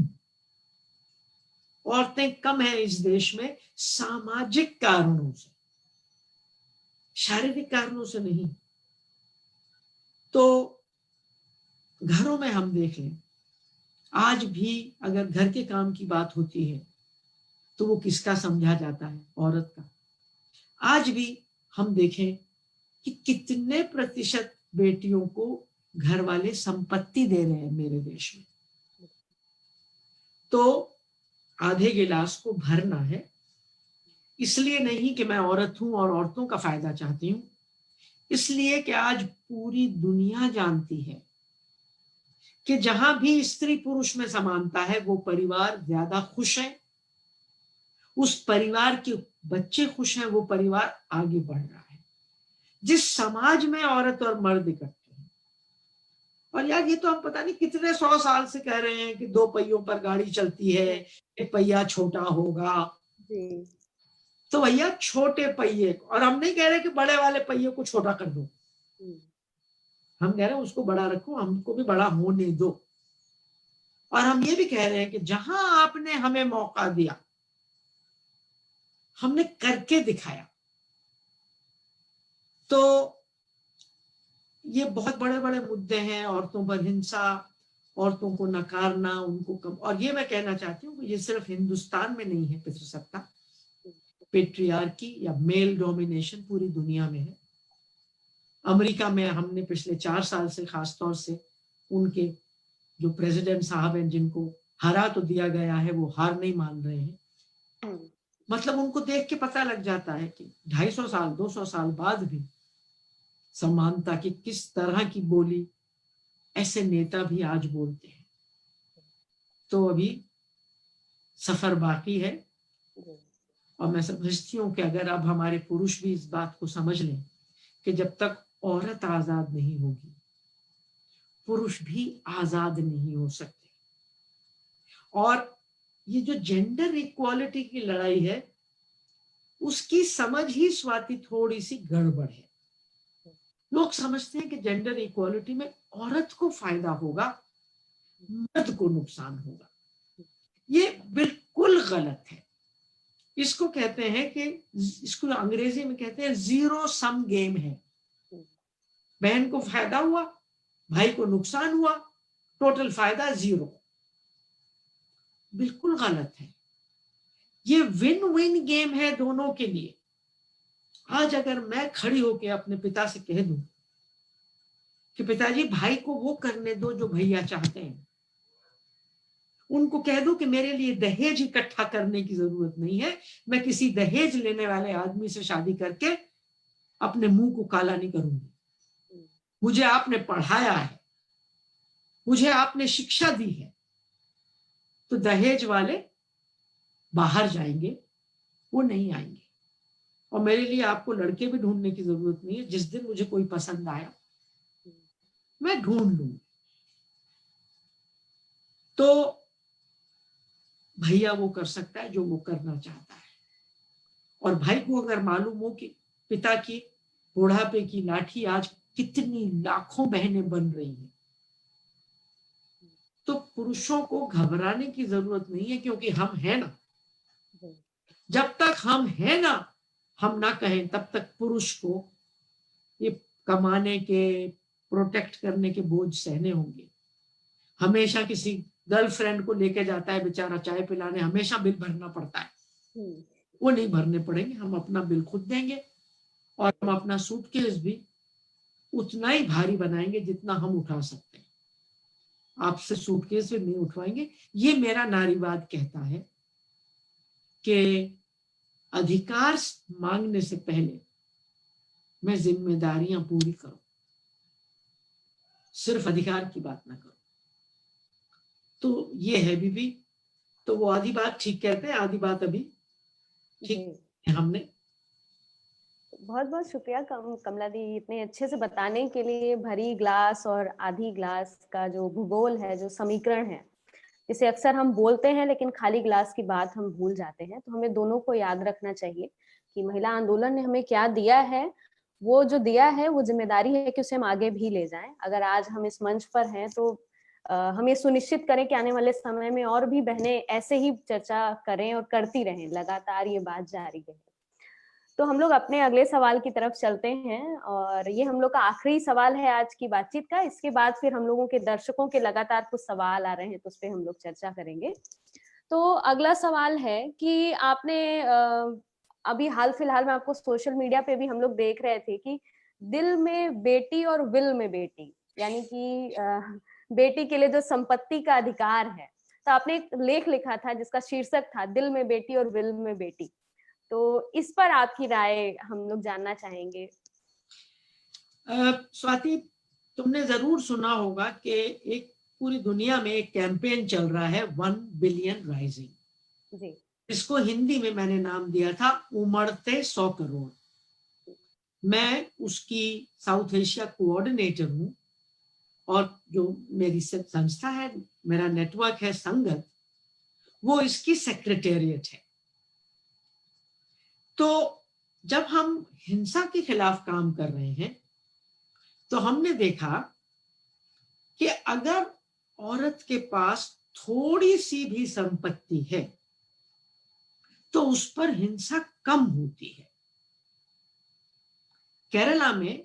औरतें कम है इस देश में, सामाजिक कारणों से, शारीरिक कारणों से नहीं। तो घरों में हम देख लें, आज भी अगर घर के काम की बात होती है तो वो किसका समझा जाता है? औरत का। आज भी हम देखें कि कितने प्रतिशत बेटियों को घर वाले संपत्ति दे रहे हैं मेरे देश में। तो आधे गिलास को भरना है, इसलिए नहीं कि मैं औरत हूं और औरतों का फायदा चाहती हूं, इसलिए कि आज पूरी दुनिया जानती है कि जहां भी स्त्री पुरुष में समानता है वो परिवार ज्यादा खुश है, उस परिवार के बच्चे खुश हैं, वो परिवार आगे बढ़ रहा है। जिस समाज में औरत और मर्द इकट्ठे हैं। और यार ये तो हम पता नहीं कितने 100 साल से कह रहे हैं कि 2 पहियों पर गाड़ी चलती है, एक पहिया छोटा होगा। जी। तो भैया छोटे पहिए, और हम नहीं कह रहे कि बड़े वाले पहिए को छोटा कर दो, हम कह रहे हैं उसको बड़ा रखो, हमको भी बड़ा होने दो। और हम ये भी कह रहे हैं कि जहां आपने हमें मौका दिया, हमने करके दिखाया। तो ये बहुत बड़े बड़े मुद्दे हैं, औरतों पर हिंसा, औरतों को नकारना, उनको कम। और ये मैं कहना चाहती हूँ कि ये सिर्फ हिंदुस्तान में नहीं है पितृसत्ता, पेट्रियार्की या मेल डोमिनेशन पूरी दुनिया में है। अमेरिका में हमने पिछले 4 साल से खासतौर से उनके जो प्रेसिडेंट साहब हैं, जिनको हरा तो दिया गया है, वो हार नहीं मान रहे हैं। मतलब उनको देख के पता लग जाता है कि 250 साल 200 साल बाद भी समानता की किस तरह की बोली ऐसे नेता भी आज बोलते हैं। तो अभी सफर बाकी है, और मैं समझती हूँ कि अगर अब हमारे पुरुष भी इस बात को समझ लें कि जब तक औरत आजाद नहीं होगी, पुरुष भी आजाद नहीं हो सकते। और ये जो जेंडर इक्वालिटी की लड़ाई है, उसकी समझ ही स्वाति थोड़ी सी गड़बड़ है। लोग समझते हैं कि जेंडर इक्वालिटी में औरत को फायदा होगा, मर्द को नुकसान होगा। ये बिल्कुल गलत है। इसको कहते हैं कि, इसको अंग्रेजी में कहते हैं जीरो सम गेम है। बहन को फायदा हुआ, भाई को नुकसान हुआ, टोटल फायदा जीरो। बिल्कुल गलत है। ये विन विन गेम है दोनों के लिए। आज अगर मैं खड़ी होकर अपने पिता से कह दूं कि पिताजी भाई को वो करने दो जो भैया चाहते हैं, उनको कह दो कि मेरे लिए दहेज इकट्ठा करने की जरूरत नहीं है, मैं किसी दहेज लेने वाले आदमी से शादी करके अपने मुंह को काला नहीं करूंगी। मुझे आपने पढ़ाया है, मुझे आपने शिक्षा दी है, तो दहेज वाले बाहर जाएंगे, वो नहीं आएंगे। और मेरे लिए आपको लड़के भी ढूंढने की जरूरत नहीं है। जिस दिन मुझे कोई पसंद आया मैं ढूंढ लूंगी। तो भैया वो कर सकता है जो वो करना चाहता है। और भाई को अगर मालूम हो कि पिता की बुढ़ापे की लाठी आज कितनी लाखों बहनें बन रही हैं, तो पुरुषों को घबराने की जरूरत नहीं है, क्योंकि हम हैं ना। जब तक हम हैं ना, हम ना कहें, तब तक पुरुष को ये कमाने के, प्रोटेक्ट करने के बोझ सहने होंगे। हमेशा किसी गर्लफ्रेंड को लेके जाता है बेचारा चाय पिलाने, हमेशा बिल भरना पड़ता है। वो नहीं भरने पड़ेंगे, हम अपना बिल खुद देंगे। और हम अपना सूटकेस भी उतना ही भारी बनाएंगे जितना हम उठा सकते हैं। आपसे सूटकेस भी नहीं उठवाएंगे। ये मेरा नारीवाद कहता है कि अधिकार मांगने से पहले मैं जिम्मेदारियां पूरी करूं, सिर्फ अधिकार की बात ना करूं। तो ये है बीबी। तो वो आधी बात ठीक कहते हैं, आधी बात अभी ठीक हमने। बहुत बहुत शुक्रिया कमला दी, इतने अच्छे से बताने के लिए। भरी ग्लास और आधी ग्लास का जो भूगोल है, जो समीकरण है, जिसे अक्सर हम बोलते हैं लेकिन खाली ग्लास की बात हम भूल जाते हैं। तो हमें दोनों को याद रखना चाहिए कि महिला आंदोलन ने हमें क्या दिया है। वो जो दिया है वो जिम्मेदारी है कि उसे हम आगे भी ले जाएं। अगर आज हम इस मंच पर हैं तो हम ये सुनिश्चित करें कि आने वाले समय में और भी बहनें ऐसे ही चर्चा करें और करती रहें, लगातार ये बात जारी रहे। तो हम लोग अपने अगले सवाल की तरफ चलते हैं, और ये हम लोग का आखिरी सवाल है आज की बातचीत का। इसके बाद फिर हम लोगों के दर्शकों के लगातार कुछ सवाल आ रहे हैं, तो उस पर हम लोग चर्चा करेंगे। तो अगला सवाल है कि आपने अभी हाल फिलहाल में आपको सोशल मीडिया पे भी हम लोग देख रहे थे कि दिल में बेटी और विल में बेटी, यानी कि बेटी के लिए जो संपत्ति का अधिकार है। तो आपने एक लेख लिखा था जिसका शीर्षक था दिल में बेटी और विल में बेटी। तो इस पर आपकी राय हम लोग जानना चाहेंगे। स्वाति, तुमने जरूर सुना होगा कि एक पूरी दुनिया में एक कैंपेन चल रहा है 1 बिलियन राइजिंग जी। इसको हिंदी में मैंने नाम दिया था उमड़ते 100 करोड़। मैं उसकी साउथ एशिया कोऑर्डिनेटर हूं, और जो मेरी संस्था है, मेरा नेटवर्क है संगत, वो इसकी सेक्रेटेरिएट है। तो जब हम हिंसा के खिलाफ काम कर रहे हैं तो हमने देखा कि अगर औरत के पास थोड़ी सी भी संपत्ति है तो उस पर हिंसा कम होती है। केरला में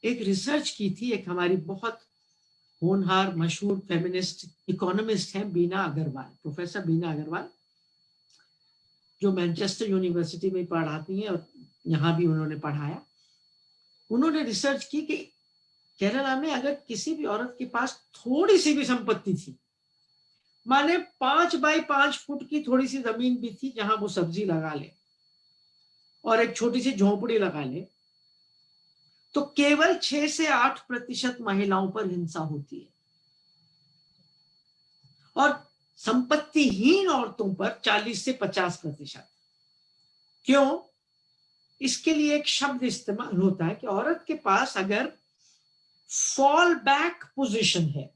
एक रिसर्च की थी, एक हमारी बहुत होनहार मशहूर फेमिनिस्ट इकोनॉमिस्ट हैं बीना अग्रवाल, प्रोफेसर बीना अग्रवाल, जो मैनचेस्टर यूनिवर्सिटी में पढ़ाती हैं और यहाँ भी उन्होंने पढ़ाया। उन्होंने रिसर्च की कि केरला में अगर किसी भी औरत के पास थोड़ी सी भी संपत्ति थी, माने 5 बाई 5 फुट की थोड़ी सी जमीन भी थी जहां वो सब्जी लगा ले और एक छोटी सी झोपड़ी लगा ले, तो केवल 6 से 8% महिलाओं पर हिंसा होती है और संपत्तिहीन औरतों पर 40 से 50%। क्यों? इसके लिए एक शब्द इस्तेमाल होता है कि औरत के पास अगर फॉल बैक पोजीशन है,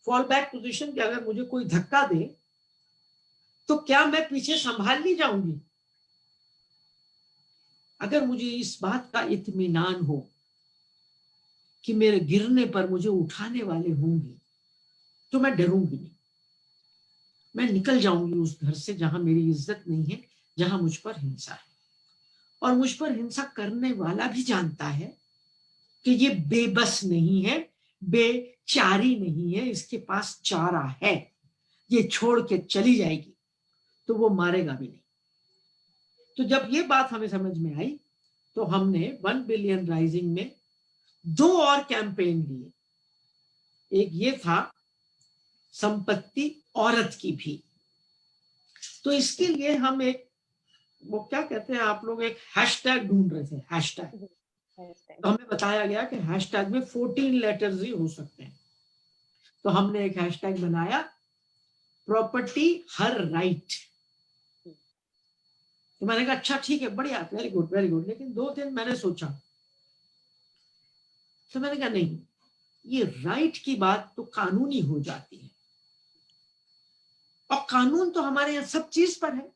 फॉल बैक पोजीशन कि अगर मुझे कोई धक्का दे तो क्या मैं पीछे संभाल नहीं जाऊंगी? अगर मुझे इस बात का इत्मीनान हो कि मेरे गिरने पर मुझे उठाने वाले होंगे तो मैं डरूंगी नहीं, मैं निकल जाऊंगी उस घर से जहां मेरी इज्जत नहीं है, जहां मुझ पर हिंसा है। और मुझ पर हिंसा करने वाला भी जानता है कि ये बेबस नहीं है, बेचारी नहीं है, इसके पास चारा है, ये छोड़ के चली जाएगी तो वो मारेगा भी नहीं। तो जब ये बात हमें समझ में आई तो हमने 1 बिलियन राइजिंग में 2 और कैंपेन लिए। एक ये था संपत्ति औरत की भी, तो इसके लिए हम एक, वो क्या कहते हैं आप लोग, एक हैशटैग ढूंढ रहे थे, हैशटैग। तो हमें बताया गया कि हैशटैग में 14 लेटर्स ही हो सकते हैं। तो हमने एक हैशटैग बनाया, प्रॉपर्टी हर राइट। तो मैंने कहा अच्छा ठीक है, बढ़िया, वेरी गुड वेरी गुड। लेकिन 2 दिन मैंने सोचा, तो मैंने कहा नहीं, ये राइट की बात तो कानूनी हो जाती है, और कानून तो हमारे यहाँ सब चीज पर है।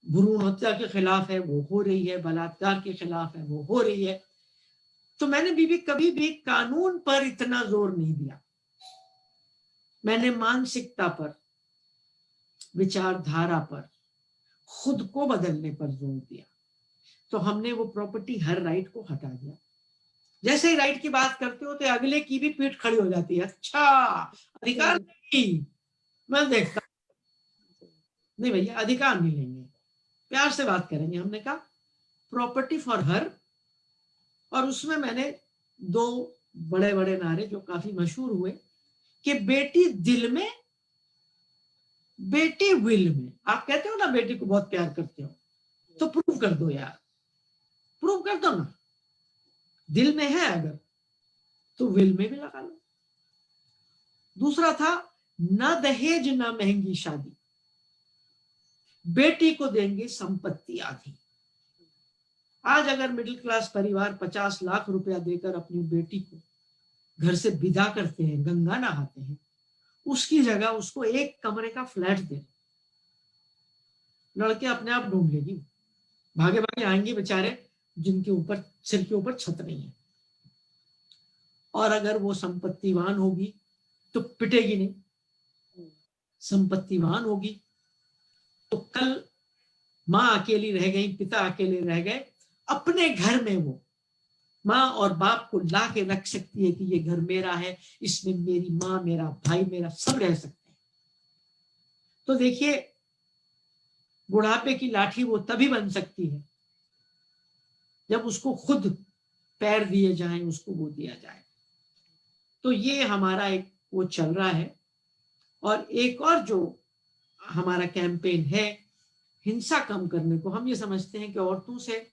भ्रूण हत्या के खिलाफ है, वो हो रही है, बलात्कार के खिलाफ है, वो हो रही है। तो मैंने बीबी कभी भी कानून पर इतना जोर नहीं दिया, मैंने मानसिकता पर, विचारधारा पर, खुद को बदलने पर जोर दिया। तो हमने वो प्रॉपर्टी हर राइट को हटा दिया। जैसे ही राइट की बात करते हो तो अगले की भी पीठ खड़ी हो जाती है, अच्छा अधिकार नहीं, मैं देखता नहीं भैया अधिकार नहीं लेंगे, प्यार से बात करेंगे। हमने कहा प्रॉपर्टी फॉर हर, और उसमें मैंने 2 बड़े बड़े नारे जो काफी मशहूर हुए कि बेटी दिल में, बेटी विल में। आप कहते हो ना बेटी को बहुत प्यार करते हो, तो प्रूव कर दो यार, प्रूव कर दो ना, दिल में है अगर तो विल में भी लगा लो। दूसरा था ना दहेज ना महंगी शादी, बेटी को देंगे संपत्ति आधी। आज अगर मिडिल क्लास परिवार 50 लाख रुपया देकर अपनी बेटी को घर से विदा करते हैं, गंगा नहाते हैं, उसकी जगह उसको 1 कमरे का फ्लैट दे, लड़के अपने आप ढूंढ लेगी, भागे भागे आएंगे बेचारे जिनके ऊपर, सिर के ऊपर छत नहीं है। और अगर वो संपत्तिवान होगी तो पिटेगी नहीं, संपत्तिवान होगी तो कल माँ अकेली रह गई, पिता अकेले रह गए, अपने घर में वो माँ और बाप को ला के रख सकती है कि ये घर मेरा है, इसमें मेरी माँ, मेरा भाई, मेरा सब रह सकते हैं। तो देखिए बुढ़ापे की लाठी वो तभी बन सकती है जब उसको खुद पैर दिए जाएं, उसको वो दिया जाए। तो ये हमारा एक वो चल रहा है। और एक और जो हमारा कैंपेन है हिंसा कम करने को, हम ये समझते हैं कि औरतों से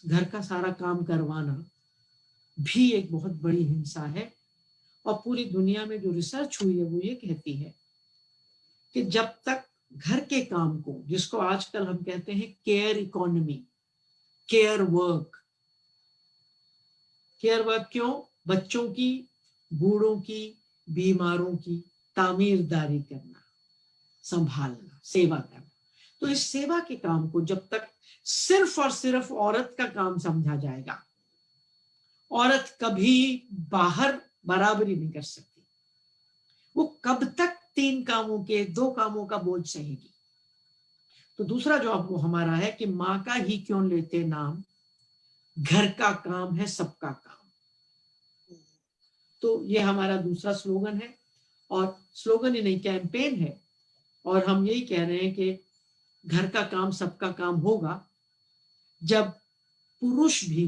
घर का सारा काम करवाना भी एक बहुत बड़ी हिंसा है। और पूरी दुनिया में जो रिसर्च हुई है वो ये कहती है कि जब तक घर के काम को, जिसको आजकल हम कहते हैं care economy, care work, care work क्यों? बच्चों की, बूढ़ों की, बीमारों की तामीरदारी करना, संभालना, सेवा करना। तो इस सेवा के काम को जब तक सिर्फ और सिर्फ औरत का काम समझा जाएगा, औरत कभी बाहर बराबरी नहीं कर सकती। वो कब तक 3 कामों के 2 कामों का बोझ सहेगी? तो दूसरा जो आपको हमारा है कि माँ का ही क्यों लेते नाम, घर का काम है सबका काम। तो ये हमारा दूसरा स्लोगन है, और स्लोगन ही नहीं, कैंपेन है। और हम यही कह रहे हैं कि घर का काम सबका काम होगा जब पुरुष भी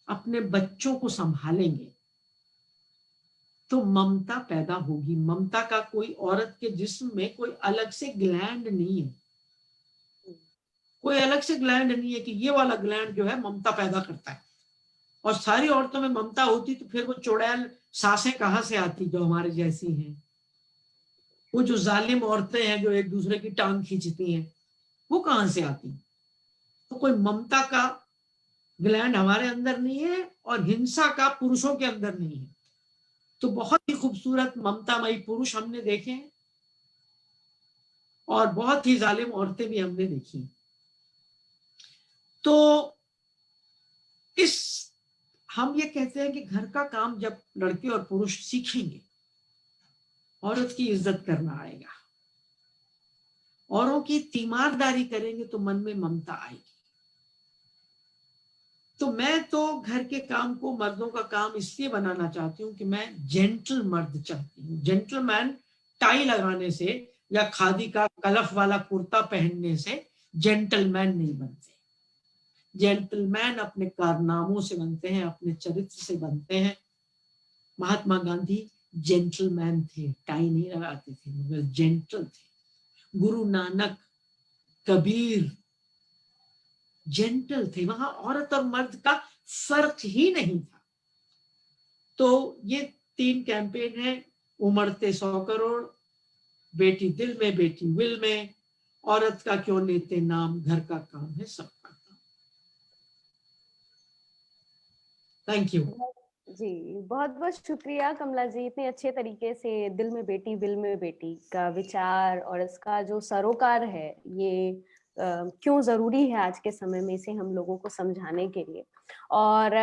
अपने बच्चों को संभालेंगे, तो ममता पैदा होगी। ममता का कोई औरत के जिस्म में कोई अलग से ग्लैंड नहीं है, कोई अलग से ग्लैंड नहीं है कि ये वाला ग्लैंड जो है ममता पैदा करता है। और सारी औरतों में ममता होती तो फिर वो चुड़ैल सासें कहाँ से आती जो हमारे जैसी हैं? वो जो जालिम औरतें हैं जो एक दूसरे की टांग खींचती हैं, वो कहाँ से आती? तो कोई ममता का ग्लैंड हमारे अंदर नहीं है, और हिंसा का पुरुषों के अंदर नहीं है। तो बहुत ही खूबसूरत ममतामयी पुरुष हमने देखे हैं, और बहुत ही जालिम औरतें भी हमने देखी हैं। तो हम ये कहते हैं कि घर का काम जब लड़के और पुरुष सीखेंगे, औरत की इज्जत करना आएगा, औरों की तीमारदारी करेंगे तो मन में ममता आएगी। तो मैं तो घर के काम को मर्दों का काम इसलिए बनाना चाहती हूँ कि मैं जेंटल मर्द चाहती हूँ। जेंटलमैन टाई लगाने से या खादी का कलफ वाला कुर्ता पहनने से जेंटलमैन नहीं बनते। जेंटलमैन अपने कारनामों से बनते हैं, अपने चरित्र से बनते हैं। महात्मा गांधी जेंटलमैन थे, टाई नहीं लगाते थे मगर जेंटल थे। गुरु नानक, कबीर जेंटल थे। वहां औरत और मर्द का फर्क ही नहीं था। तो ये 3 कैंपेन है, उमड़ते 100 करोड़, बेटी दिल में बेटी विल में, औरत का क्यों लेते नाम, घर का काम है सबका काम। Thank you. जी, बहुत बहुत शुक्रिया कमला जी, इतने अच्छे तरीके से दिल में बेटी विल में बेटी का विचार और इसका जो सरोकार है, ये क्यों जरूरी है आज के समय में, इसे हम लोगों को समझाने के लिए। और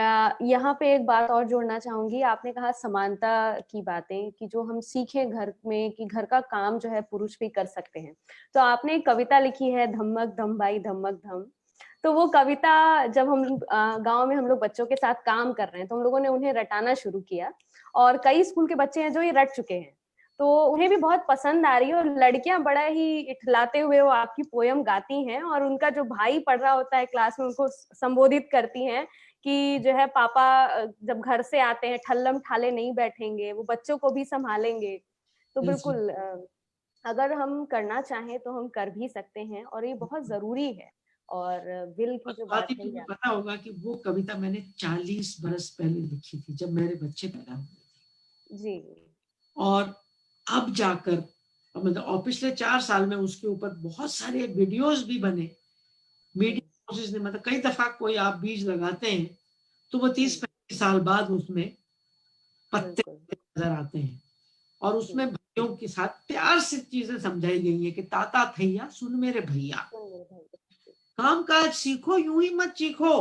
यहाँ पे एक बात और जोड़ना चाहूंगी, आपने कहा समानता की बातें, कि जो हम सीखें घर में कि घर का काम जो है पुरुष भी कर सकते हैं। तो आपने एक कविता लिखी है, धम्मक धम भाई धम्मक धम। तो वो कविता जब हम गांव में हम लोग बच्चों के साथ काम कर रहे हैं, तो हम लोगों ने उन्हें रटाना शुरू किया, और कई स्कूल के बच्चे हैं जो ये रट चुके हैं, तो उन्हें भी बहुत पसंद आ रही है। और लड़कियां बड़ा ही इठलाते हुए वो आपकी पोयम गाती हैं, और उनका जो भाई पढ़ रहा होता है क्लास में, उनको संबोधित करती हैं कि जो है पापा जब घर से आते हैं ठल्लम ठाले नहीं बैठेंगे, वो बच्चों को भी संभालेंगे। तो बिल्कुल अगर हम करना चाहें तो हम कर भी सकते हैं, और ये बहुत जरूरी है। और विल की जो बात है, तुम्हें पता होगा कि वो कविता मैंने 40 बरस पहले लिखी थी, जब मेरे बच्चे पैदा हुए थे जी। और अब जाकर मतलब पिछले 4 साल में उसके ऊपर बहुत सारे वीडियोस भी बने। मीडिया हाउसेस ने मतलब कई दफा कोई आप बीज लगाते हैं तो वो 30-35 साल बाद उसमें पत्ते नजर आते हैं, और उसमें भाइयों के साथ प्यार से चीजें समझाई गई है कि ताता थैया सुन मेरे भैया, काम काज सीखो, यूं ही मत सीखो।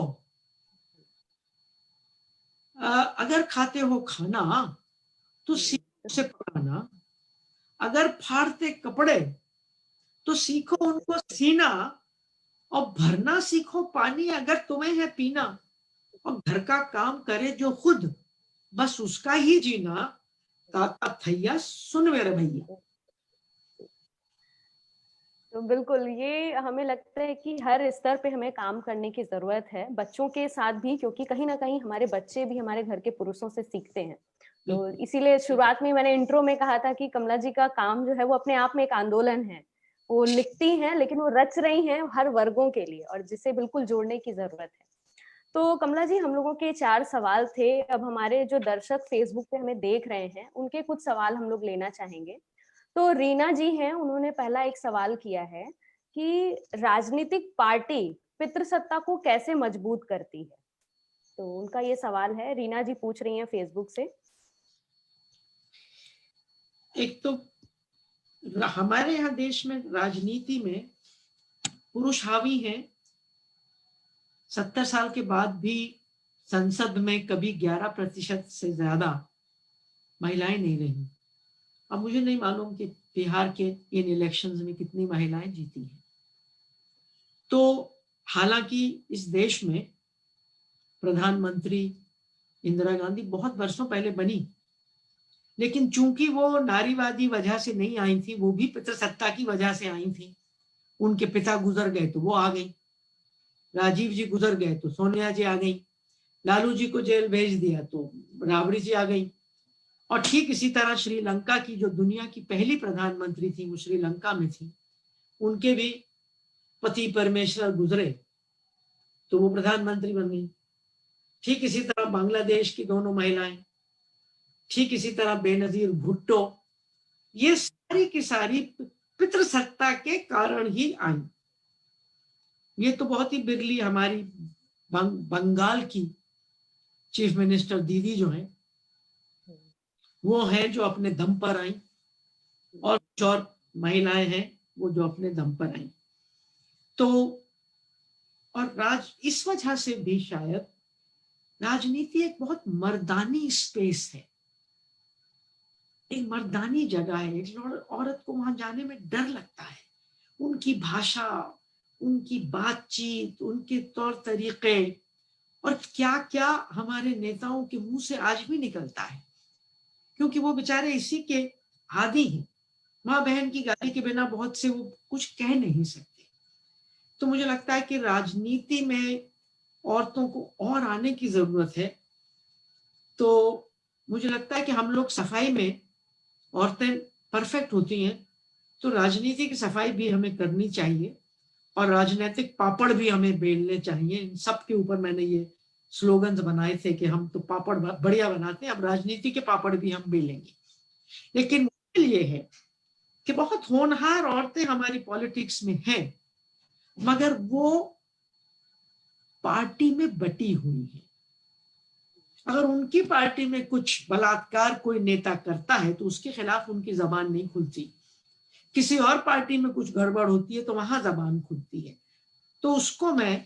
अगर खाते हो खाना तो सीखो से पकाना, अगर फाड़ते कपड़े तो सीखो उनको सीना, और भरना सीखो पानी अगर तुम्हें है पीना, और घर का काम करे जो खुद बस उसका ही जीना, ताता थैया सुन मेरे भैया। तो बिल्कुल ये हमें लगता है कि हर स्तर पे हमें काम करने की जरूरत है, बच्चों के साथ भी, क्योंकि कहीं ना कहीं हमारे बच्चे भी हमारे घर के पुरुषों से सीखते हैं। तो इसीलिए शुरुआत में मैंने इंट्रो में कहा था कि कमला जी का काम जो है वो अपने आप में एक आंदोलन है। वो लिखती हैं लेकिन वो रच रही हैं हर वर्गों के लिए, और जिसे बिल्कुल जोड़ने की जरूरत है। तो कमला जी, हम लोगों के 4 सवाल थे। अब हमारे जो दर्शक फेसबुक पे हमें देख रहे हैं, उनके कुछ सवाल हम लोग लेना चाहेंगे। तो रीना जी हैं, उन्होंने पहला एक सवाल किया है कि राजनीतिक पार्टी पितृसत्ता को कैसे मजबूत करती है। तो उनका ये सवाल है, रीना जी पूछ रही हैं फेसबुक से। एक तो हमारे यहाँ देश में राजनीति में पुरुष हावी हैं। 70 साल के बाद भी संसद में कभी 11% से ज्यादा महिलाएं नहीं रही। अब मुझे नहीं मालूम कि बिहार के इन इलेक्शंस में कितनी महिलाएं जीती हैं। तो हालांकि इस देश में प्रधानमंत्री इंदिरा गांधी बहुत वर्षों पहले बनी, लेकिन चूंकि वो नारीवादी वजह से नहीं आई थी, वो भी पितृसत्ता की वजह से आई थी। उनके पिता गुजर गए तो वो आ गई, राजीव जी गुजर गए तो सोनिया जी आ गई, लालू जी को जेल भेज दिया तो राबड़ी जी आ गई। और ठीक इसी तरह श्रीलंका की जो दुनिया की पहली प्रधानमंत्री थी, वो श्रीलंका में थी, उनके भी पति परमेश्वर गुजरे तो वो प्रधानमंत्री बन गई। ठीक इसी तरह बांग्लादेश की दोनों महिलाएं, ठीक इसी तरह बेनजीर भुट्टो, ये सारी की सारी पितृसत्ता के कारण ही आई। ये तो बहुत ही बिरली हमारी बंगाल की चीफ मिनिस्टर दीदी जो है, वो है जो अपने दम पर आई, और कुछ और महिलाएं हैं वो जो अपने दम पर आई। तो और इस वजह से भी शायद राजनीति एक बहुत मर्दानी स्पेस है, एक मर्दानी जगह है। एक औरत को वहां जाने में डर लगता है। उनकी भाषा, उनकी बातचीत, उनके तौर तरीके, और क्या क्या हमारे नेताओं के मुंह से आज भी निकलता है, क्योंकि वो बेचारे इसी के आदी हैं। माँ बहन की गाली के बिना बहुत से वो कुछ कह नहीं सकते। तो मुझे लगता है कि राजनीति में औरतों को और आने की जरूरत है। तो मुझे लगता है कि हम लोग सफाई में औरतें परफेक्ट होती हैं, तो राजनीति की सफाई भी हमें करनी चाहिए, और राजनीतिक पापड़ भी हमें बेलने चाहिए। इन सब के ऊपर मैंने ये स्लोगन्स बनाए थे कि हम तो पापड़ बढ़िया बनाते हैं, अब राजनीति के पापड़ भी हम बेलेंगे। लेकिन मुश्किल ये है कि बहुत होनहार औरतें हमारी पॉलिटिक्स में हैं, मगर वो पार्टी में बटी हुई है। अगर उनकी पार्टी में कुछ बलात्कार कोई नेता करता है तो उसके खिलाफ उनकी जबान नहीं खुलती। किसी और पार्टी में कुछ गड़बड़ होती है तो वहां जबान खुलती है। तो उसको मैं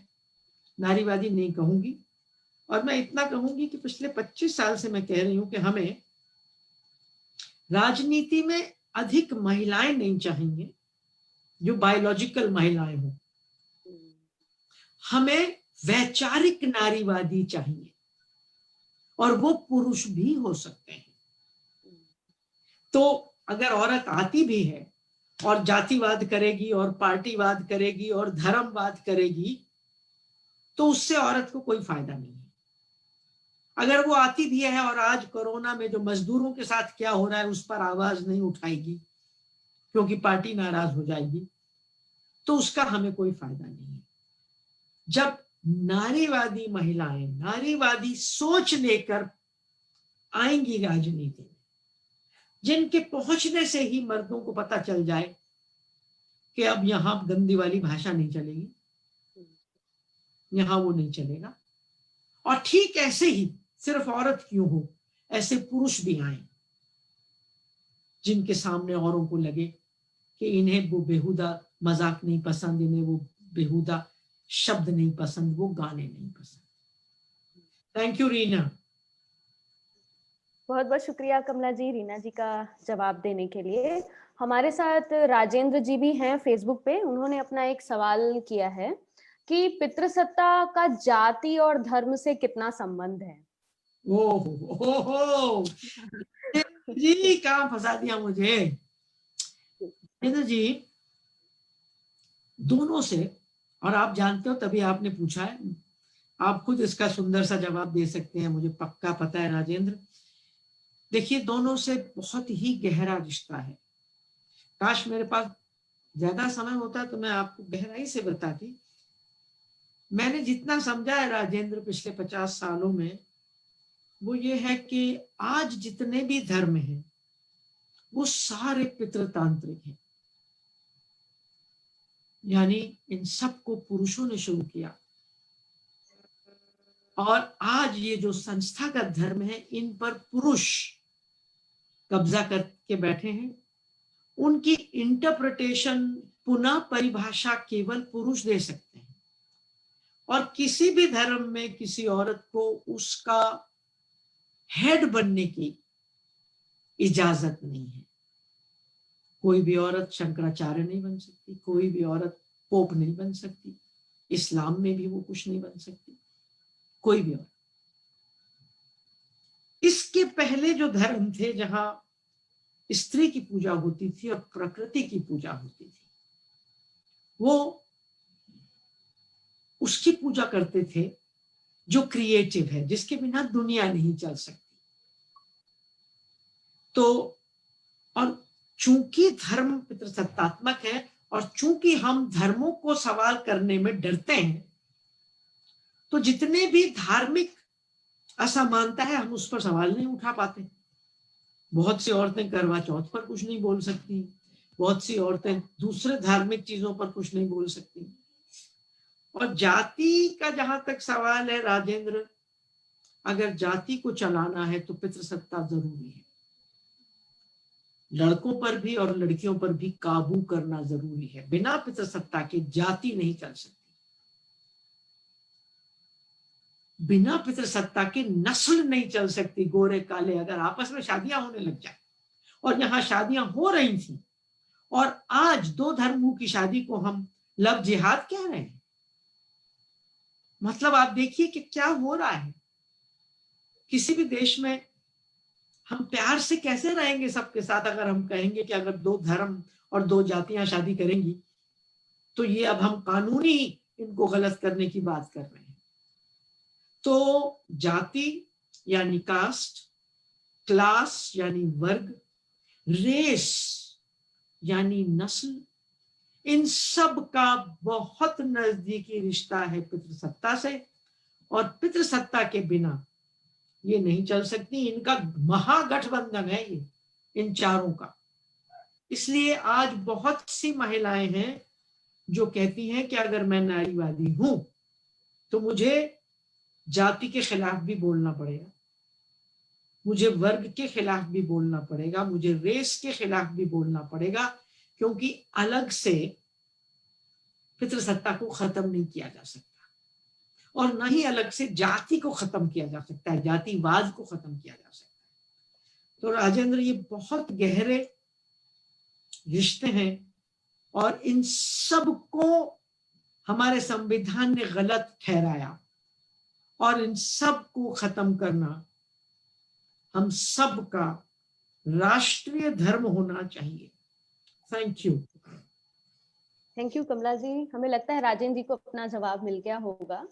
नारीवादी नहीं कहूंगी, और मैं इतना कहूंगी कि पिछले 25 साल से मैं कह रही हूं कि हमें राजनीति में अधिक महिलाएं नहीं चाहिए जो बायोलॉजिकल महिलाएं हों। हमें वैचारिक नारीवादी चाहिए, और वो पुरुष भी हो सकते हैं। तो अगर औरत आती भी है और जातिवाद करेगी और पार्टीवाद करेगी और धर्मवाद करेगी, तो उससे औरत को कोई फायदा नहीं है। अगर वो आती भी है और आज कोरोना में जो मजदूरों के साथ क्या हो रहा है उस पर आवाज नहीं उठाएगी क्योंकि पार्टी नाराज हो जाएगी, तो उसका हमें कोई फायदा नहीं है। जब नारीवादी महिलाएं नारीवादी सोच लेकर आएंगी राजनीति में, जिनके पहुंचने से ही मर्दों को पता चल जाए कि अब यहां गंदी वाली भाषा नहीं चलेगी, यहां वो नहीं चलेगा, और ठीक ऐसे ही सिर्फ औरत क्यों हो, ऐसे पुरुष भी आए जिनके सामने औरों को लगे कि इन्हें वो बेहुदा मजाक नहीं पसंद, इन्हें वो बेहुदा शब्द नहीं पसंद, वो गाने नहीं पसंद। Thank you Reena. बहुत बहुत शुक्रिया कमला जी, रीना जी का जवाब देने के लिए। हमारे साथ राजेंद्र जी भी हैं फेसबुक पे। उन्होंने अपना एक सवाल किया है कि पितृसत्ता का जाति और धर्म से कितना संबंध है। ओहो जी, कहाँ फंसा दिया मुझे। जी दोनों से, और आप जानते हो तभी आपने पूछा है, आप खुद इसका सुंदर सा जवाब दे सकते हैं, मुझे पक्का पता है राजेंद्र। देखिए दोनों से बहुत ही गहरा रिश्ता है। काश मेरे पास ज्यादा समय होता तो मैं आपको गहराई से बताती। मैंने जितना समझा है राजेंद्र पिछले 50 सालों में, वो ये है कि आज जितने भी धर्म हैं वो सारे पितृतांत्रिक हैं, यानी इन सबको पुरुषों ने शुरू किया। और आज ये जो संस्थागत धर्म है, इन पर पुरुष कब्जा करके बैठे हैं। उनकी इंटरप्रिटेशन, पुनः परिभाषा केवल पुरुष दे सकते हैं, और किसी भी धर्म में किसी औरत को उसका हेड बनने की इजाजत नहीं है। कोई भी औरत शंकराचार्य नहीं बन सकती, कोई भी औरत पोप नहीं बन सकती, इस्लाम में भी वो कुछ नहीं बन सकती, कोई भी औरत। इसके पहले जो धर्म थे, जहां स्त्री की पूजा होती थी और प्रकृति की पूजा होती थी, वो उसकी पूजा करते थे जो क्रिएटिव है, जिसके बिना दुनिया नहीं चल सकती। तो और चूंकि धर्म पितृसत्तात्मक है, और चूंकि हम धर्मों को सवाल करने में डरते हैं, तो जितने भी धार्मिक असमानता है, हम उस पर सवाल नहीं उठा पाते। बहुत सी औरतें करवा चौथ पर कुछ नहीं बोल सकती, बहुत सी औरतें दूसरे धार्मिक चीजों पर कुछ नहीं बोल सकती। और जाति का जहां तक सवाल है राजेंद्र, अगर जाति को चलाना है तो पितृसत्ता जरूरी है। लड़कों पर भी और लड़कियों पर भी काबू करना जरूरी है। बिना पितृसत्ता के जाति नहीं चल सकती, बिना पितृसत्ता के नस्ल नहीं चल सकती। गोरे काले अगर आपस में शादियां होने लग जाए, और यहां शादियां हो रही थी, और आज दो धर्मों की शादी को हम लव जिहाद कह रहे हैं। मतलब आप देखिए कि क्या हो रहा है। किसी भी देश में हम प्यार से कैसे रहेंगे सबके साथ, अगर हम कहेंगे कि अगर दो धर्म और दो जातियां शादी करेंगी तो ये अब हम कानूनी इनको गलत करने की बात कर रहे हैं। तो जाति यानी कास्ट, क्लास यानी वर्ग, रेस यानी नस्ल, इन सब का बहुत नजदीकी रिश्ता है पितृसत्ता से, और पितृसत्ता के बिना ये नहीं चल सकती। इनका महागठबंधन है ये, इन चारों का। इसलिए आज बहुत सी महिलाएं हैं जो कहती हैं कि अगर मैं नारीवादी हूं तो मुझे जाति के खिलाफ भी बोलना पड़ेगा, मुझे वर्ग के खिलाफ भी बोलना पड़ेगा, मुझे रेस के खिलाफ भी बोलना पड़ेगा, क्योंकि अलग से पितृसत्ता को खत्म नहीं किया जा सकता, और न ही अलग से जाति को खत्म किया जा सकता है, जातिवाद को खत्म किया जा सकता है। तो राजेंद्र, ये बहुत गहरे रिश्ते हैं, और इन सब को हमारे संविधान ने गलत ठहराया, और इन सब को खत्म करना हम सब का राष्ट्रीय धर्म होना चाहिए। Thank you. थैंक यू कमला जी। हमें लगता है राजेंद्र जी को अपना जवाब मिल गया होगा।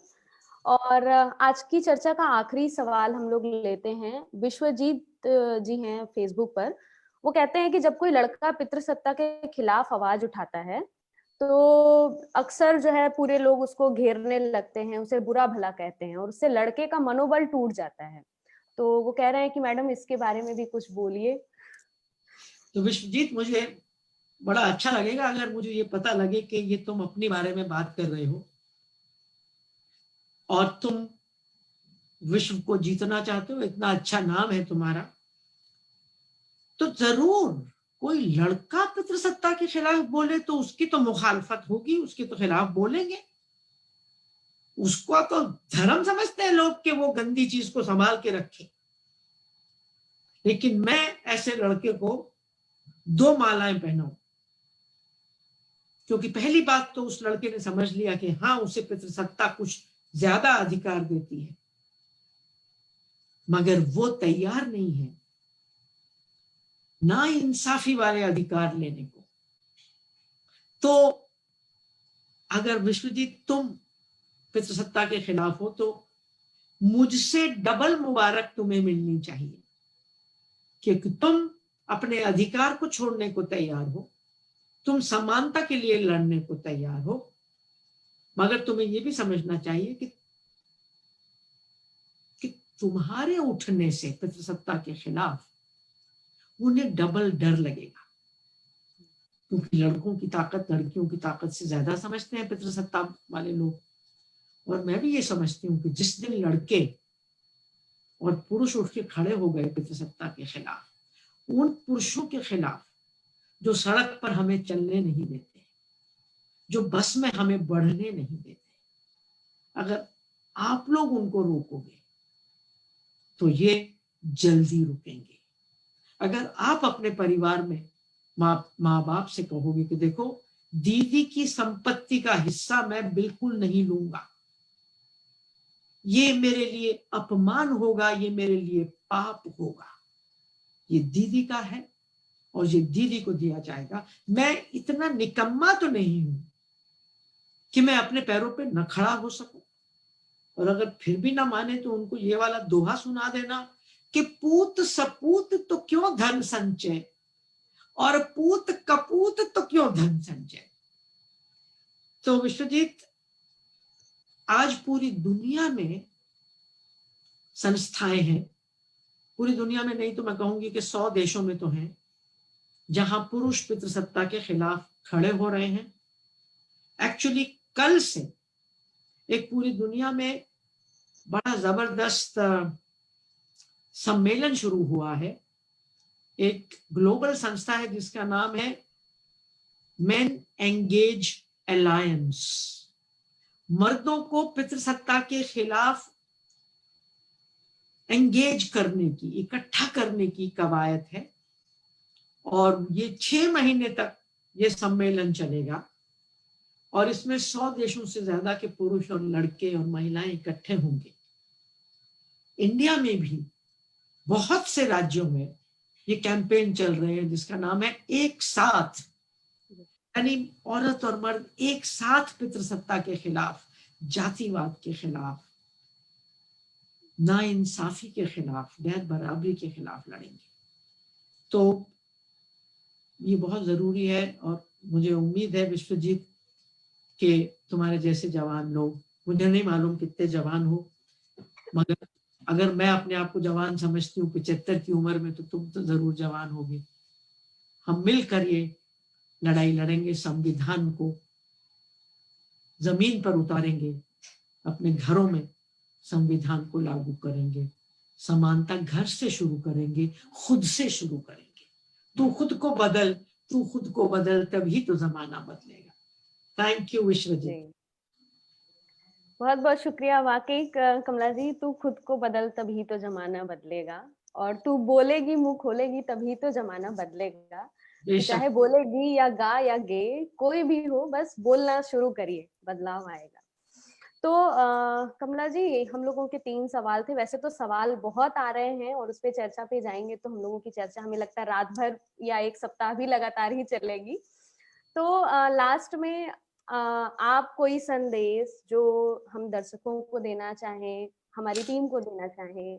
और आज की चर्चा का आखिरी सवाल हम लोग लेते हैं। विश्वजीत जी हैं फेसबुक पर। वो कहते हैं कि जब कोई लड़का पितृसत्ता के खिलाफ आवाज उठाता है तो अक्सर जो है पूरे लोग उसको घेरने लगते हैं, उसे बुरा भला कहते हैं, और उससे लड़के का मनोबल टूट जाता है। तो वो कह रहे हैं कि मैडम इसके बारे में भी कुछ बोलिए। तो विश्वजीत, मुझे बड़ा अच्छा लगेगा अगर मुझे ये पता लगे कि ये तुम अपने बारे में बात कर रहे हो और तुम विश्व को जीतना चाहते हो, इतना अच्छा नाम है तुम्हारा। तो जरूर कोई लड़का पितृसत्ता के खिलाफ बोले तो उसकी तो मुखालफत होगी, उसके तो खिलाफ बोलेंगे। उसको तो धर्म समझते हैं लोग कि वो गंदी चीज को संभाल के रखे। लेकिन मैं ऐसे लड़के को 2 मालाएं पहनाऊं, क्योंकि पहली बात तो उस लड़के ने समझ लिया कि हाँ, उसे पितृसत्ता कुछ ज्यादा अधिकार देती है, मगर वो तैयार नहीं है ना इंसाफी वाले अधिकार लेने को। तो अगर विश्वजीत तुम पितृसत्ता के खिलाफ हो तो मुझसे डबल मुबारक तुम्हें मिलनी चाहिए, क्योंकि तुम अपने अधिकार को छोड़ने को तैयार हो, तुम समानता के लिए लड़ने को तैयार हो। मगर तुम्हें यह भी समझना चाहिए कि तुम्हारे उठने से पितृसत्ता के खिलाफ उन्हें डबल डर लगेगा, क्योंकि लड़कों की ताकत लड़कियों की ताकत से ज्यादा समझते हैं पितृसत्ता वाले लोग। और मैं भी ये समझती हूँ कि जिस दिन लड़के और पुरुष उठ के खड़े हो गए पितृसत्ता के खिलाफ, उन पुरुषों के खिलाफ जो सड़क पर हमें चलने नहीं देते, जो बस में हमें बढ़ने नहीं देते, अगर आप लोग उनको रोकोगे तो ये जल्दी रुकेंगे। अगर आप अपने परिवार में माँ बाप से कहोगे कि देखो, दीदी की संपत्ति का हिस्सा मैं बिल्कुल नहीं लूंगा, ये मेरे लिए अपमान होगा, ये मेरे लिए पाप होगा, ये दीदी का है और ये दीदी को दिया जाएगा। मैं इतना निकम्मा तो नहीं हूं कि मैं अपने पैरों पे न खड़ा हो सकूं। और अगर फिर भी ना माने तो उनको ये वाला दोहा सुना देना कि पूत सपूत तो क्यों धन संचय, और पूत कपूत तो क्यों धन संचय। तो विश्वजीत, आज पूरी दुनिया में संस्थाएं हैं, पूरी दुनिया में नहीं तो मैं कहूंगी कि 100 देशों में तो हैं, जहां पुरुष पितृसत्ता के खिलाफ खड़े हो रहे हैं। एक्चुअली कल से एक पूरी दुनिया में बड़ा जबरदस्त सम्मेलन शुरू हुआ है। एक ग्लोबल संस्था है जिसका नाम है मेन एंगेज अलायंस। मर्दों को पितृसत्ता के खिलाफ एंगेज करने की, इकट्ठा करने की कवायद है और ये 6 महीने तक ये सम्मेलन चलेगा और इसमें 100 देशों से ज्यादा के पुरुष और लड़के और महिलाएं इकट्ठे होंगे। इंडिया में भी बहुत से राज्यों में ये कैंपेन चल रहे हैं जिसका नाम है एक साथ, यानी औरत और मर्द एक साथ पितृसत्ता के खिलाफ, जातिवाद के खिलाफ, नाइंसाफी के खिलाफ, गैर बराबरी के खिलाफ लड़ेंगे। तो ये बहुत जरूरी है और मुझे उम्मीद है विश्वजीत कि तुम्हारे जैसे जवान लोग, मुझे नहीं मालूम कितने जवान हो, मगर अगर मैं अपने आप को जवान समझती हूँ 75 की उम्र में, तो तुम तो जरूर जवान होगी। हम मिलकर ये लड़ाई लड़ेंगे, संविधान को जमीन पर उतारेंगे, अपने घरों में संविधान को लागू करेंगे, समानता घर से शुरू करेंगे, खुद से शुरू करेंगे। तू खुद को बदल, तू खुद को बदल, तभी तो जमाना बदलेगा। Thank you Vishwajit. बहुत बहुत शुक्रिया। वाकई कमला जी, तू खुद को बदल तभी तो जमाना बदलेगा, और तू बोलेगी, मुंह खोलेगी तभी तो जमाना बदलेगा। चाहे बोलेगी या गा या गे, कोई भी हो, बस बोलना शुरू करिए, बदलाव आएगा। तो कमला जी, हम लोगों के 3 सवाल थे। वैसे तो सवाल बहुत आ रहे हैं और उस पे चर्चा पे जाएंगे तो हम लोगों की चर्चा, हमें लगता है, रात भर या एक सप्ताह भी लगातार ही चलेगी। तो लास्ट में आप कोई संदेश जो हम दर्शकों को देना चाहें, हमारी टीम को देना चाहें,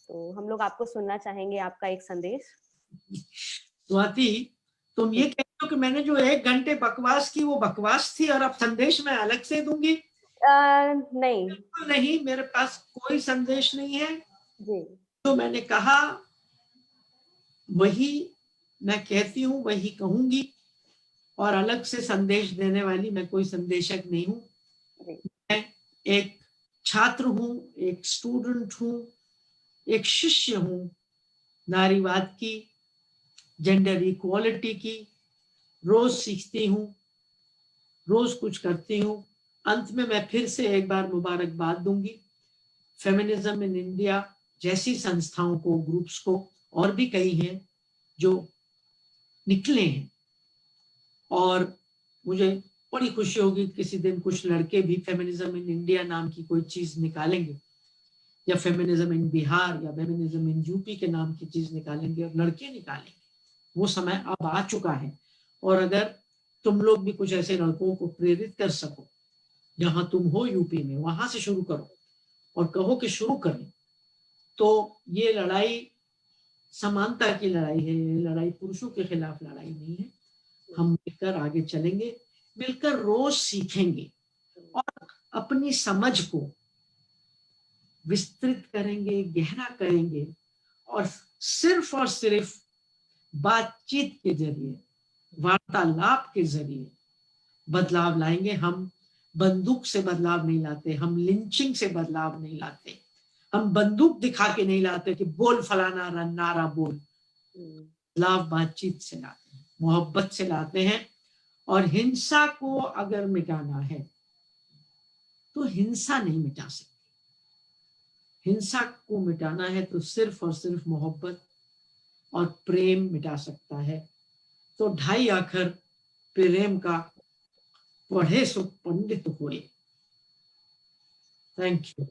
तो हम लोग आपको सुनना चाहेंगे, आपका एक संदेश। स्वाति, तुम ये कहते हो कि मैंने जो 1 घंटे बकवास की वो बकवास थी और अब संदेश मैं अलग से दूंगी? नहीं, नहीं, मेरे पास कोई संदेश नहीं है जी। तो मैंने कहा वही मैं कहती हूँ, वही कहूंगी, और अलग से संदेश देने वाली मैं कोई संदेशक नहीं हूँ। मैं एक छात्र हूँ, एक स्टूडेंट हूँ, एक शिष्य हूँ नारीवाद की, जेंडर इक्वालिटी की। रोज सीखती हूँ, रोज कुछ करती हूँ। अंत में मैं फिर से एक बार मुबारकबाद दूंगी फेमिनिज्म इन इंडिया जैसी संस्थाओं को, ग्रुप्स को, और भी कई हैं जो निकले हैं। और मुझे बड़ी खुशी होगी किसी दिन कुछ लड़के भी फेमिनिज्म इन इंडिया नाम की कोई चीज निकालेंगे, या फेमिनिज्म इन बिहार या फेमिनिज्म इन यूपी के नाम की चीज निकालेंगे, और लड़के निकालेंगे। वो समय अब आ चुका है। और अगर तुम लोग भी कुछ ऐसे लड़कों को प्रेरित कर सको, जहां तुम हो यूपी में, वहां से शुरू करो और कहो कि शुरू करें, तो ये लड़ाई समानता की लड़ाई है, ये लड़ाई पुरुषों के खिलाफ लड़ाई नहीं है। हम मिलकर आगे चलेंगे, मिलकर रोज सीखेंगे और अपनी समझ को विस्तृत करेंगे, गहरा करेंगे, और सिर्फ बातचीत के जरिए, वार्तालाप के जरिए बदलाव लाएंगे। हम बंदूक से बदलाव नहीं लाते, हम लिंचिंग से बदलाव नहीं लाते, हम बंदूक दिखा के नहीं लाते कि बोल फलाना नारा बोल। बदलाव बातचीत से लाते हैं, मोहब्बत से लाते हैं। और हिंसा को अगर मिटाना है तो हिंसा नहीं मिटा सकती। हिंसा को मिटाना है तो सिर्फ और सिर्फ मोहब्बत और प्रेम मिटा सकता है। तो 2.5 अक्षर प्रेम का, पढ़े सो पंडित हुए। Thank you.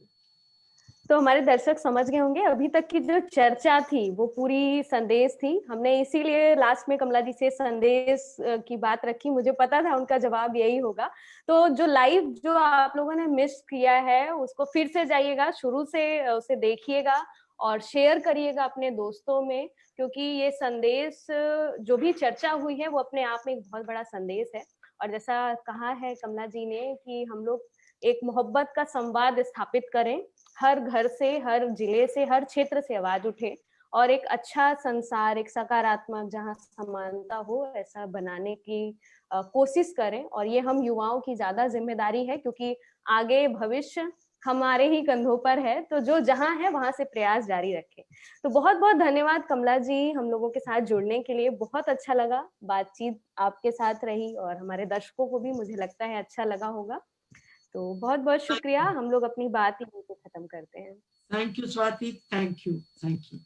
तो हमारे दर्शक समझ गए होंगे अभी तक की जो चर्चा थी वो पूरी संदेश थी। हमने इसीलिए लास्ट में कमला जी से संदेश की बात रखी, मुझे पता था उनका जवाब यही होगा। तो जो लाइव जो आप लोगों ने मिस किया है उसको फिर से जाइएगा, शुरू से उसे देखिएगा और शेयर करिएगा अपने दोस्तों में, क्योंकि ये संदेश जो भी चर्चा हुई है वो अपने आप में एक बहुत बड़ा संदेश है। और जैसा कहा है कमला जी ने कि हम लोग एक मोहब्बत का संवाद स्थापित करें, हर घर से, हर जिले से, हर क्षेत्र से आवाज उठे और एक अच्छा संसार, एक सकारात्मक जहाँ समानता हो ऐसा बनाने की कोशिश करें। और ये हम युवाओं की ज्यादा जिम्मेदारी है, क्योंकि आगे भविष्य हमारे ही कंधों पर है। तो जो जहाँ है वहां से प्रयास जारी रखें। तो बहुत बहुत धन्यवाद कमला जी हम लोगों के साथ जुड़ने के लिए, बहुत अच्छा लगा, बातचीत आपके साथ रही और हमारे दर्शकों को भी मुझे लगता है अच्छा लगा होगा। तो बहुत बहुत शुक्रिया, हम लोग अपनी बात यहीं पे खत्म करते हैं। Thank you Swati, thank you, thank you.